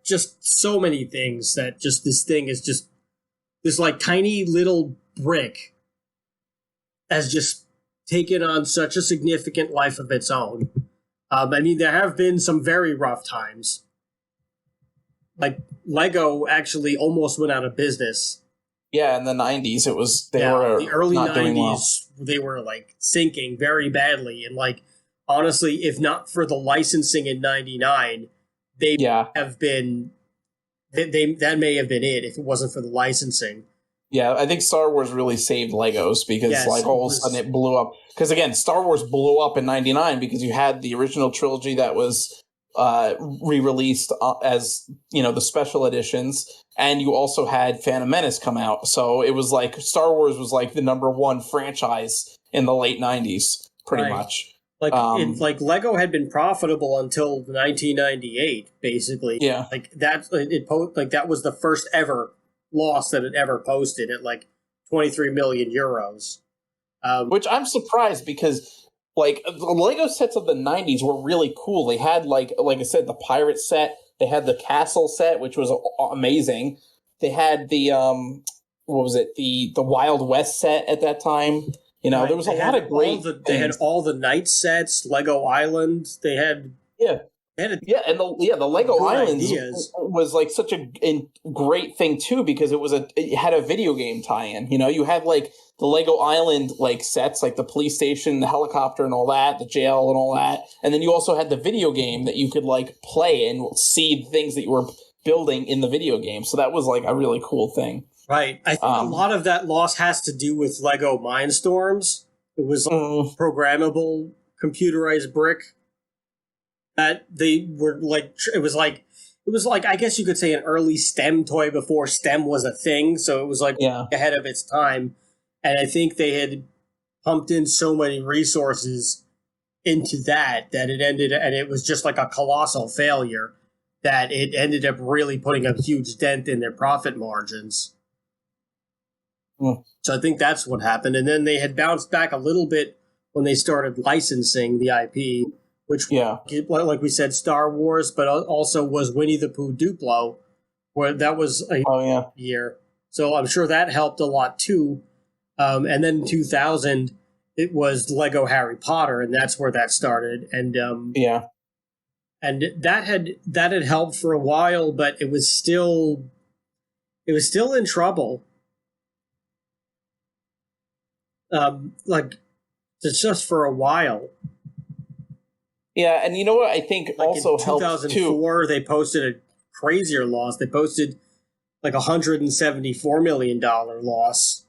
just so many things that just this thing is just this like tiny little brick has just taken on such a significant life of its own. I mean, there have been some very rough times. Like Lego actually almost went out of business. Yeah, in the 90s, it was the early 90s. They were like sinking very badly, and like honestly, if not for the licensing in '99. They have been. That may have been it if it wasn't for the licensing. Yeah, I think Star Wars really saved Legos because all of a sudden it blew up. Because again, Star Wars blew up in '99 because you had the original trilogy that was re-released as the special editions, and you also had Phantom Menace come out. So it was like Star Wars was like the #1 franchise in the late '90s, pretty much. Like Lego had been profitable until 1998, basically. Yeah, like that. That was the first ever loss that it ever posted at like 23 million euros. Which I'm surprised because like the Lego sets of the 90s were really cool. They had like I said, the pirate set. They had the castle set, which was amazing. They had the the Wild West set at that time. There was a lot of great. They had all the night sets, Lego Island. They had the Lego Islands was like such a great thing too because it had a video game tie-in. You had like the Lego Island like sets, like the police station, the helicopter, and all that, the jail, and all that, and then you also had the video game that you could like play and see things that you were building in the video game. So that was like a really cool thing. Right. I think a lot of that loss has to do with Lego Mindstorms. It was programmable, computerized brick that they were like. It was like I guess you could say an early STEM toy before STEM was a thing. So it was like ahead of its time, and I think they had pumped in so many resources into that it was just like a colossal failure that it ended up really putting a huge dent in their profit margins. So I think that's what happened. And then they had bounced back a little bit when they started licensing the IP, which, like we said, Star Wars, but also was Winnie the Pooh Duplo, where that was a year. So I'm sure that helped a lot too. And then in 2000, it was Lego Harry Potter, and that's where that started. And and that had helped for a while, but it was still it was still in trouble. Like, it's just for a while. Yeah, and you know what I think Like also in helped too. 2004, they posted a crazier loss. They posted like $174 million loss.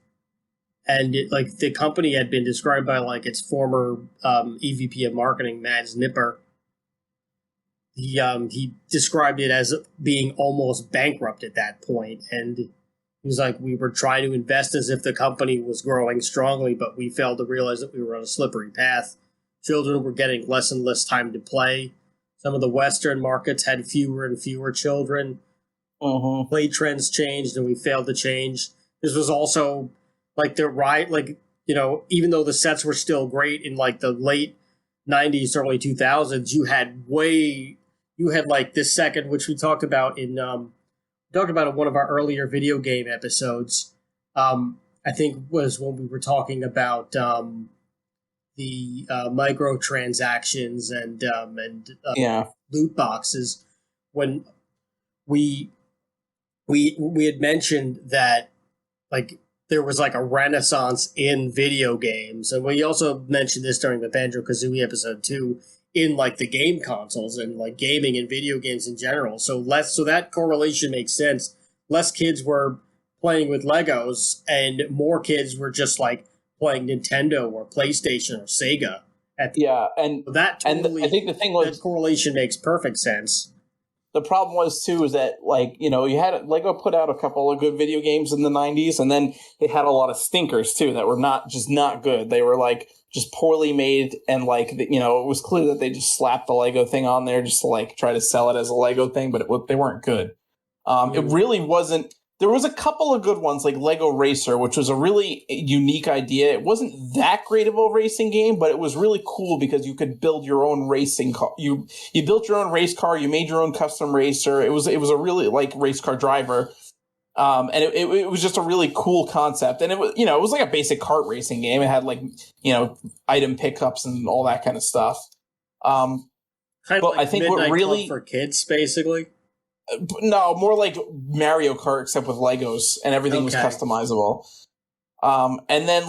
And like the company had been described by like its former EVP of marketing, Mads Nipper. He described it as being almost bankrupt at that point, and he was like, "We were trying to invest as if the company was growing strongly, but we failed to realize that we were on a slippery path. Children were getting less and less time to play. Some of the Western markets had fewer and fewer children. Play trends changed, and we failed to change. This was also like even though the sets were still great in like the late 90s, early 2000s, you had like this second, which we talked about in one of our earlier video game episodes. I think was when we were talking about the microtransactions and loot boxes, when we had mentioned that like there was like a renaissance in video games, and we also mentioned this during the Banjo-Kazooie episode too, in like the game consoles and like gaming and video games in general. So that correlation makes sense. Less kids were playing with Legos, and more kids were just like playing Nintendo or PlayStation or Sega. I think the thing was that correlation makes perfect sense. The problem was too is that you had Lego put out a couple of good video games in the 90s, and then it had a lot of stinkers too that were not good. They were like just poorly made, and it was clear that they just slapped the Lego thing on there just to like try to sell it as a Lego thing, but they weren't good. It really wasn't. There was a couple of good ones like Lego Racer, which was a really unique idea. It wasn't that great of a racing game, but it was really cool because you could build your own racing car. You built your own race car. You made your own custom racer. It was a really like race car driver, and it was just a really cool concept. And it was like a basic kart racing game. It had item pickups and all that kind of stuff. Kind of like I think Midnight what really Club for kids, basically. No, more like Mario Kart, except with Legos, and everything was customizable. And then,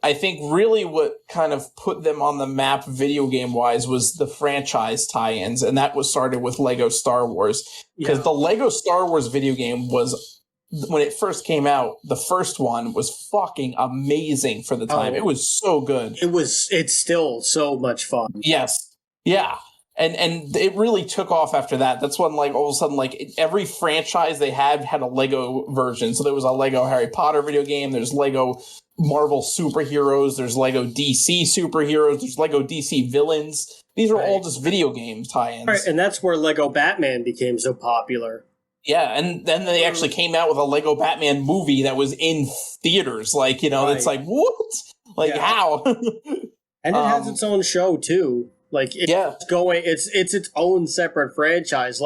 I think really what kind of put them on the map video game-wise was the franchise tie-ins, and that was started with Lego Star Wars. Because the Lego Star Wars video game was, when it first came out, the first one was fucking amazing for the time. It was so good. It's still so much fun. Yes. Yeah. And it really took off after that. That's when, all of a sudden, every franchise they had a Lego version. So there was a Lego Harry Potter video game. There's Lego Marvel superheroes. There's Lego DC superheroes. There's Lego DC villains. These are all just video game tie-ins. Right, and that's where Lego Batman became so popular. Yeah, and then they actually came out with a Lego Batman movie that was in theaters. It's like, what? How? And it has its own show, too. It's its own separate franchise.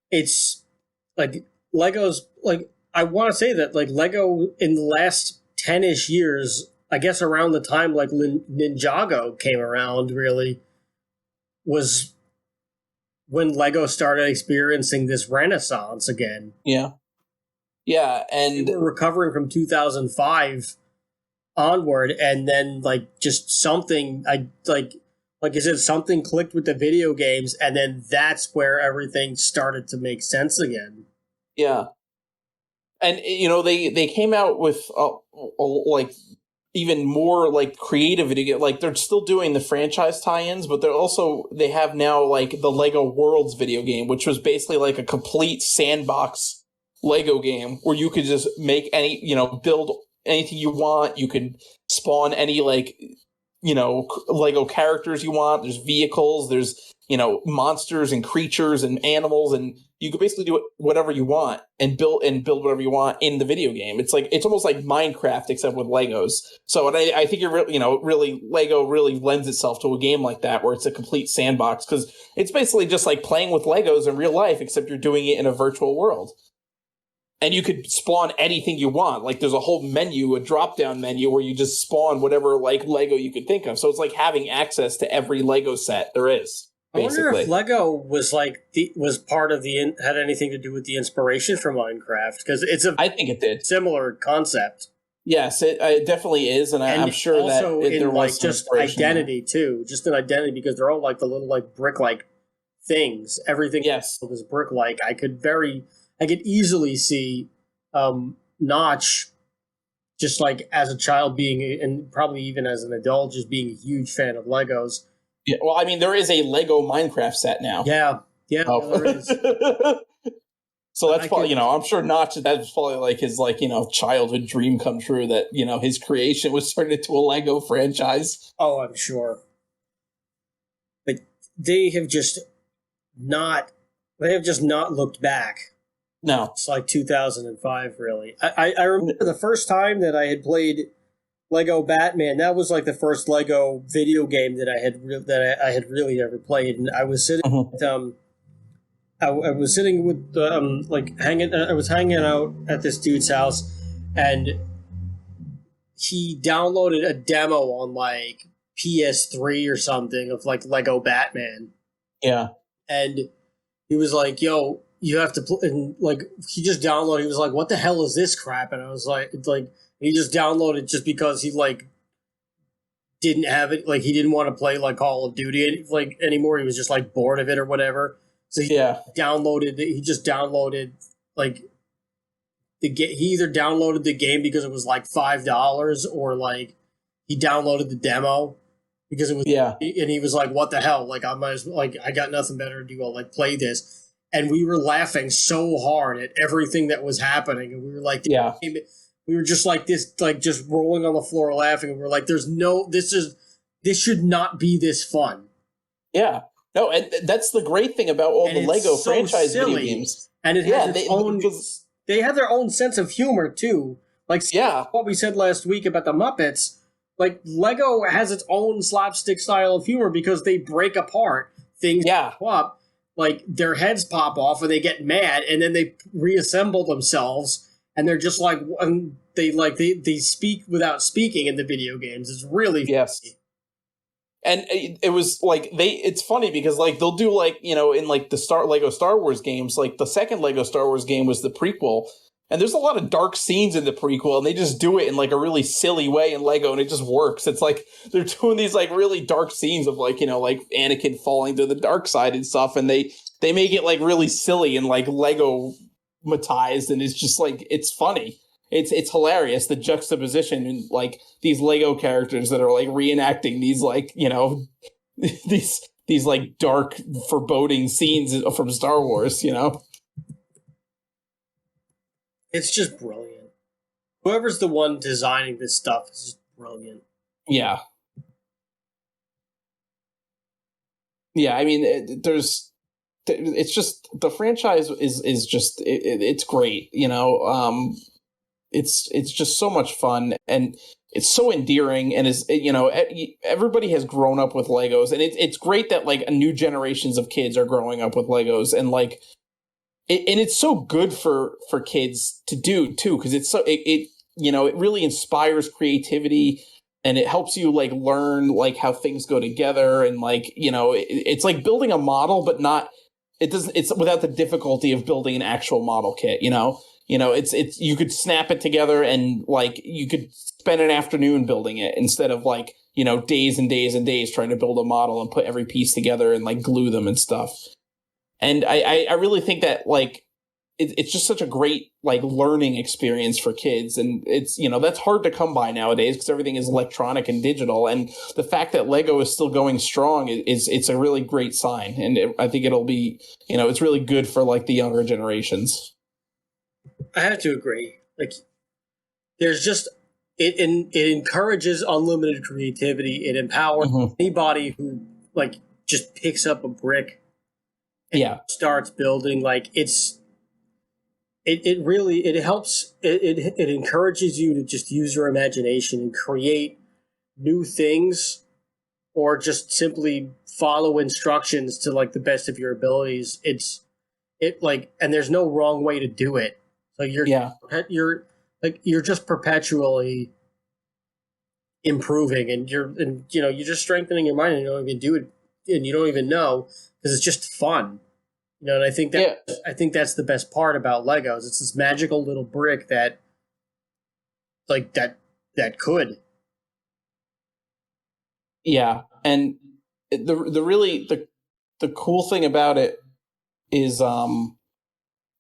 It's Lego's I want to say that Lego in the last 10-ish years, I guess around the time Ninjago came around, really was when Lego started experiencing this renaissance again. Yeah, and we were recovering from 2005 onward, and then something like I said, something clicked with the video games, and then that's where everything started to make sense again. Yeah. And, they came out with, even more, creative video. They're still doing the franchise tie-ins, but they have now, the Lego Worlds video game, which was basically, a complete sandbox Lego game where you could just make any, build anything you want. You could spawn any, Lego characters you want. There's vehicles, there's, monsters and creatures and animals, and you could basically do whatever you want and build whatever you want in the video game. It's almost like Minecraft except with Legos. So I think really Lego really lends itself to a game like that where it's a complete sandbox, because it's basically just like playing with Legos in real life, except you're doing it in a virtual world. And you could spawn anything you want. There's a whole menu, a drop-down menu, where you just spawn whatever, Lego you could think of. So it's like having access to every Lego set there is. I wonder if basically. Lego was was part of had anything to do with the inspiration for Minecraft, because it's a I think it did. similar concept. Yes, it definitely is, and I'm sure that also in there like was some just inspiration there. identity too, just an identity, because they're all like the little like brick like things. Everything Yes. is brick like. I could easily see Notch just like as a child being, and probably even as an adult, just being a huge fan of Legos. Yeah, well, I mean, there is a Lego Minecraft set now. Yeah, there is. So that's probably, I'm sure Notch, that's probably like his, like, childhood dream come true, that, his creation was turned into a Lego franchise. Oh, I'm sure. But they have just not looked back. No. It's like 2005, really. I remember the first time that I had played Lego Batman. That was like the first Lego video game that I had really ever played, and I was sitting I was sitting with I was hanging out at this dude's house, and he downloaded a demo on like PS3 or something of like Lego Batman. Yeah. And he was like, "Yo, you have to play." And like he just downloaded. He was like, "What the hell is this crap?" And I was like, he just downloaded just because he like didn't have it. Like he didn't want to play like Call of Duty like anymore. He was just like bored of it or whatever. So he just downloaded like he either downloaded the game because it was like $5, or like he downloaded the demo because it was, and he was like, "What the hell? Like I might as well, like I got nothing better to do. I'll like play this." And we were laughing so hard at everything that was happening, and we were like, we were just like this, like just rolling on the floor laughing, and we were like, "This should not be this fun." Yeah. No, and that's the great thing about all the Lego franchise video games. And it has its own. They have their own sense of humor too. Like what we said last week about the Muppets. Like Lego has its own slapstick style of humor because they break apart things. Pop up, like their heads pop off, and they get mad, and then they reassemble themselves, and they're just like, and they speak without speaking in the video games. It's really funny. And it was like it's funny because like they'll do like, in like the Lego Star Wars games, like the second Lego Star Wars game was the prequel. And there's a lot of dark scenes in the prequel, and they just do it in like a really silly way in Lego, and it just works. It's like they're doing these like really dark scenes of like, like Anakin falling to the dark side and stuff. And they make it like really silly and like Lego-matized. And it's just like, it's funny. It's hilarious, the juxtaposition in like these Lego characters that are like reenacting these like, these like dark, foreboding scenes from Star Wars, It's just brilliant. Whoever's the one designing this stuff is just brilliant. Yeah. Yeah, I mean, it's just, the franchise is just, it's great, It's just so much fun, and it's so endearing, and is everybody has grown up with Legos, and it's great that like new generations of kids are growing up with Legos, and like and it's so good for kids to do too, because it's so it really inspires creativity, and it helps you like learn like how things go together, and like it's like building a model, but not it's without the difficulty of building an actual model kit. It's you could snap it together, and like you could spend an afternoon building it instead of like, days and days and days trying to build a model and put every piece together and like glue them and stuff. And I really think that like it's just such a great like learning experience for kids, and it's that's hard to come by nowadays because everything is electronic and digital. And the fact that Lego is still going strong it's a really great sign, and I think it'll be it's really good for like the younger generations. I have to agree. Like, there's just it encourages unlimited creativity. It empowers anybody who like just picks up a brick and starts building. Like it really helps. It encourages you to just use your imagination and create new things, or just simply follow instructions to like the best of your abilities. And there's no wrong way to do it. So you're just perpetually improving, and you're just strengthening your mind, and you can do it and you don't even know because it's just fun. You know, and I think that's the best part about Legos. It's this magical little brick that like that could. Yeah, and the cool thing about it is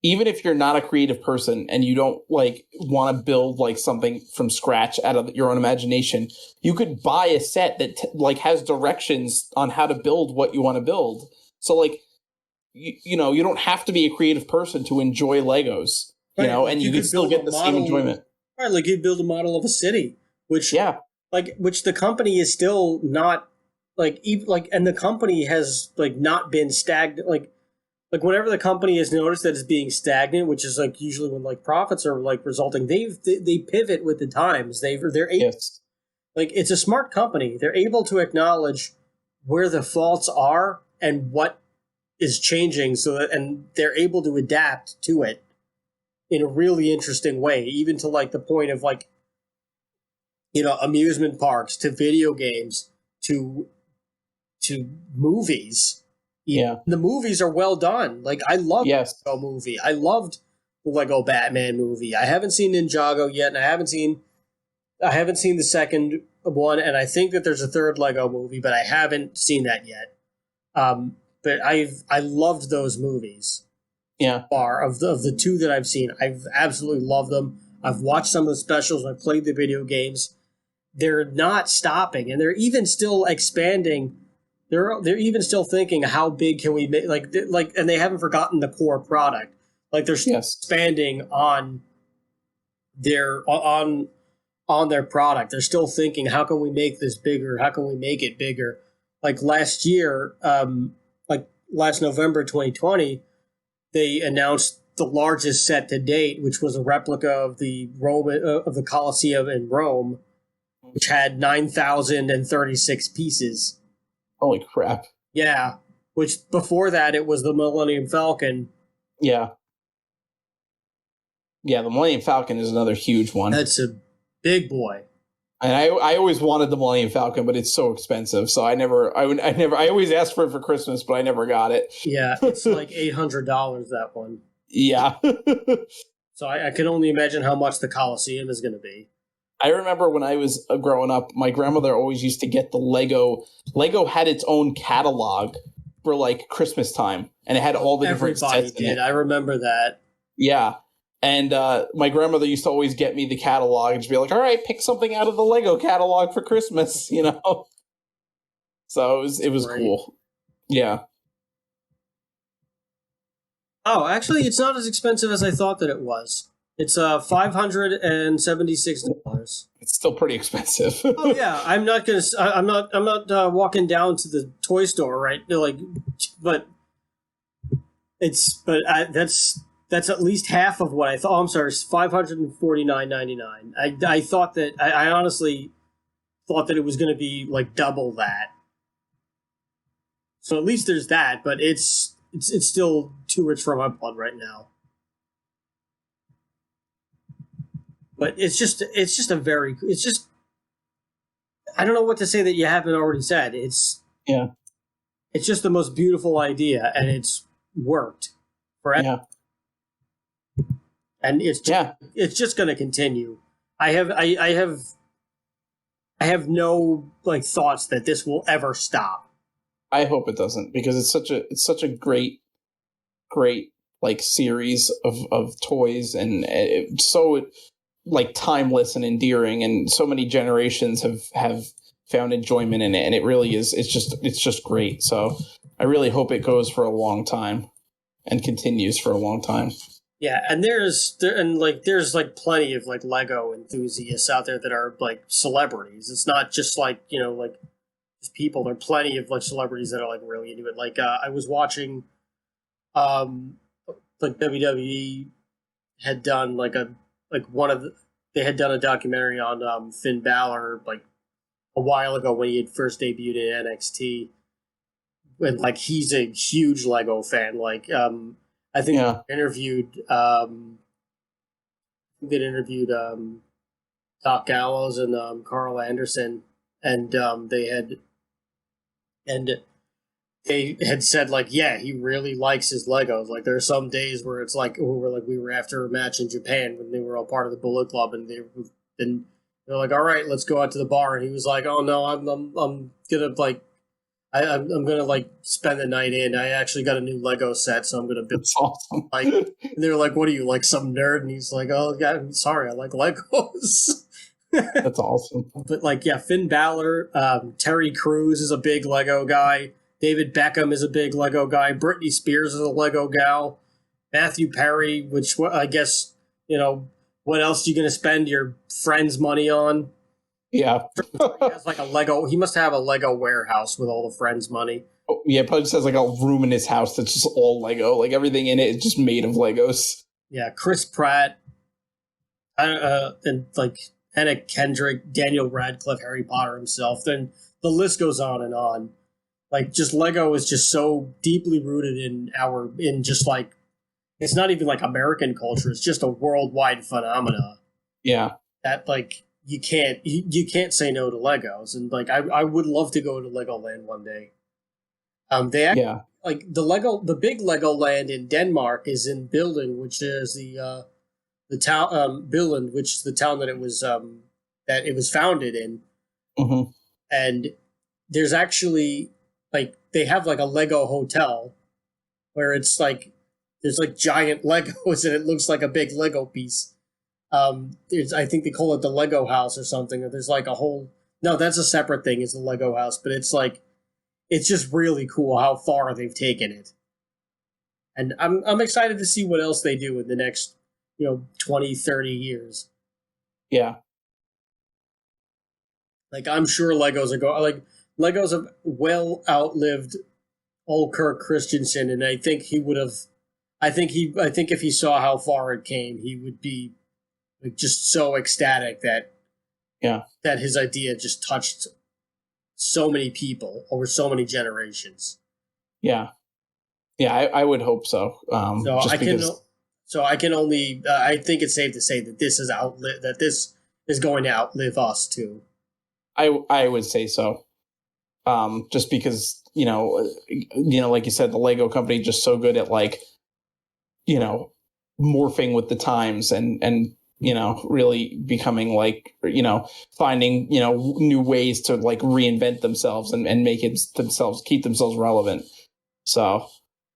even if you're not a creative person and you don't like want to build like something from scratch out of your own imagination, you could buy a set that like has directions on how to build what you want to build. So like you know, you don't have to be a creative person to enjoy Legos, you know, and you can still get the same enjoyment. Right, like you build a model of a city, which which the company is still not and the company has like not been stagnant. Like whenever the company has noticed that it's being stagnant, which is like usually when like profits are like resulting, they pivot with the times. They're able, like it's a smart company. They're able to acknowledge where the faults are and what is changing, and they're able to adapt to it in a really interesting way, even to like the point of like, you know, amusement parks to video games to movies. Yeah, the movies are well done. Like I love the Lego movie. I loved the Lego Batman movie. I haven't seen Ninjago yet, and I haven't seen the second one, and I think that there's a third Lego movie, but I haven't seen that yet. But I loved those movies. Yeah. Of the two that I've seen, I've absolutely loved them. I've watched some of the specials. I've played the video games. They're not stopping, and they're even still expanding. They're even still thinking, how big can we make? And they haven't forgotten the core product. Like they're still expanding on their product. They're still thinking, how can we make this bigger? How can we make it bigger? Like last year, last November 2020, they announced the largest set to date, which was a replica of the Colosseum in Rome, which had 9,036 pieces. Holy crap! Yeah, which before that it was the Millennium Falcon. Yeah, the Millennium Falcon is another huge one. That's a big boy. And I always wanted the Millennium Falcon, but it's so expensive. So I always asked for it for Christmas, but I never got it. Yeah, it's like $800, that one. Yeah. So I can only imagine how much the Colosseum is going to be. I remember when I was growing up, my grandmother always used to get the Lego. Lego had its own catalog for like Christmas time, and it had all the different sets. Everybody did. I remember that. Yeah. And my grandmother used to always get me the catalog and just be like, all right, pick something out of the Lego catalog for Christmas, you know? So it was cool. Yeah. Oh, actually, it's not as expensive as I thought that it was. It's $576. It's still pretty expensive. Oh yeah, I'm not walking down to the toy store, right? But that's at least half of what I thought. Oh, I'm sorry, it's $549.99. I thought that I honestly thought that it was going to be like double that. So at least there's that, but it's still too rich for my blood right now. But it's just I don't know what to say that you haven't already said. It's just the most beautiful idea, and it's worked forever. Yeah. And it's just going to continue. I have no like thoughts that this will ever stop. I hope it doesn't, because it's such a great like series of toys, and it's so like timeless and endearing, and so many generations have found enjoyment in it, and it really is. It's just great. So I really hope it goes for a long time and continues for a long time. Yeah, and there's plenty of like Lego enthusiasts out there that are like celebrities. It's not just like, you know, like just people. There are plenty of like celebrities that are like really into it. Like I was watching, like WWE had done they had done a documentary on Finn Balor like a while ago when he had first debuted in NXT, and like he's a huge Lego fan. Like I think they interviewed Doc Gallows and Carl Anderson, and they had they had said like, yeah, he really likes his Legos. Like there are some days where it's like we were after a match in Japan when they were all part of the Bullet Club, and they're like, all right, let's go out to the bar, and he was like, oh no, I'm gonna like. I'm gonna like spend the night in. I actually got a new Lego set, so I'm gonna build. That's awesome. Like, and they were like, "What are you, like some nerd?" And he's like, "Oh, yeah, I'm sorry, I like Legos." That's awesome. But like, yeah, Finn Balor, Terry Crews is a big Lego guy. David Beckham is a big Lego guy. Britney Spears is a Lego gal. Matthew Perry, which I guess what else are you gonna spend your friend's money on? Yeah. He has like a Lego. He must have a Lego warehouse with all the friends' money. Oh, yeah, probably just has like a room in his house that's just all Lego. Like everything in it is just made of Legos. Yeah, Chris Pratt, and like Anna Kendrick, Daniel Radcliffe, Harry Potter himself. Then the list goes on and on. Like just Lego is just so deeply rooted in just like it's not even like American culture. It's just a worldwide phenomena. Yeah. That like you can't say no to Legos, and like I would love to go to Legoland one day. They actually, like the big Legoland in Denmark is in Billund, which is the town Billund, which is the town that it was founded in. Mm-hmm. And there's actually like they have like a Lego hotel where it's like there's like giant Legos and it looks like a big Lego piece. I think they call it the Lego House or something. Or there's like a whole no, that's a separate thing. Is the Lego House, but it's like it's just really cool how far they've taken it, and I'm excited to see what else they do in the next 20, 30 years. Yeah, like I'm sure Legos have well outlived old Kirk Christensen, and I think he would have. I think if he saw how far it came, he would be like just so ecstatic that his idea just touched so many people over so many generations. Yeah, I would hope so. I can only. I think it's safe to say that this is going to outlive us too. I would say so. Just because like you said, the Lego company just so good at like morphing with the times and really becoming like, finding, new ways to like reinvent themselves and make it keep themselves relevant. So,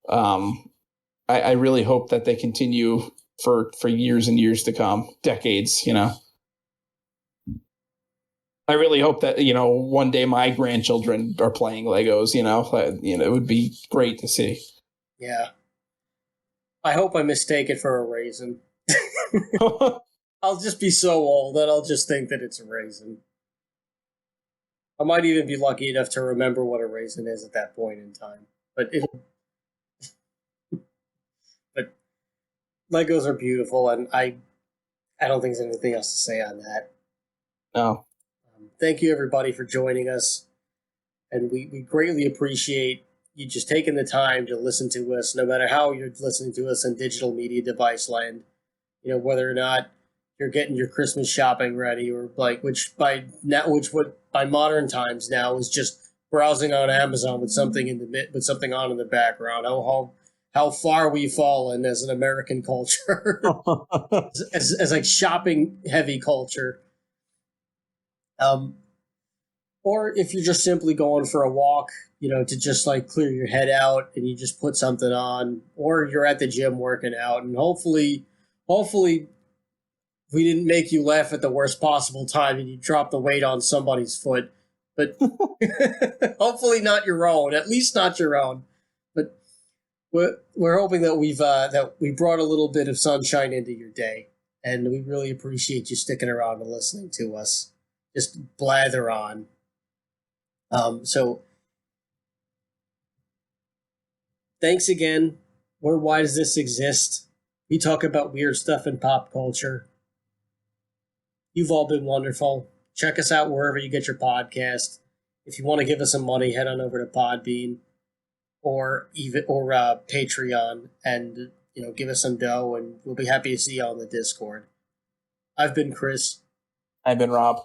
I really hope that they continue for years and years to come, decades, I really hope that, one day my grandchildren are playing Legos, it would be great to see. Yeah. I hope I mistake it for a raisin. I'll just be so old that I'll just think that it's a raisin. I might even be lucky enough to remember what a raisin is at that point in time. But Legos are beautiful, and I don't think there's anything else to say on that. No. Thank you, everybody, for joining us. And we greatly appreciate you just taking the time to listen to us, no matter how you're listening to us in digital media device land. Whether or not you're getting your Christmas shopping ready, or like by modern times now is just browsing on Amazon with something on in the background. How far we've fallen as an American culture, as like shopping heavy culture. Or if you're just simply going for a walk, to just like clear your head out and you just put something on, or you're at the gym working out, and hopefully we didn't make you laugh at the worst possible time and you drop the weight on somebody's foot, but hopefully not your own, at least not your own. But we're hoping that we brought a little bit of sunshine into your day, and we really appreciate you sticking around and listening to us just blather on. So thanks again. Why does this exist? We talk about weird stuff in pop culture. You've all been wonderful. Check us out wherever you get your podcast. If you want to give us some money, head on over to Podbean or Patreon and give us some dough, and we'll be happy to see you on the Discord. I've been Chris. I've been Rob.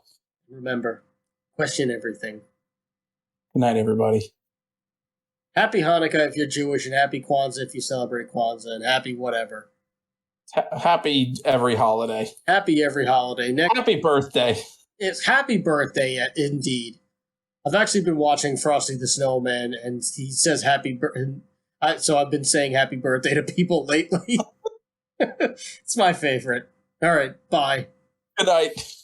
Remember, question everything. Good night, everybody. Happy Hanukkah if you're Jewish, and happy Kwanzaa if you celebrate Kwanzaa, and happy whatever. Happy every holiday. Happy every holiday. Happy birthday. It's happy birthday, indeed. I've actually been watching Frosty the Snowman, and he says happy birthday. So I've been saying happy birthday to people lately. It's my favorite. All right, bye. Good night.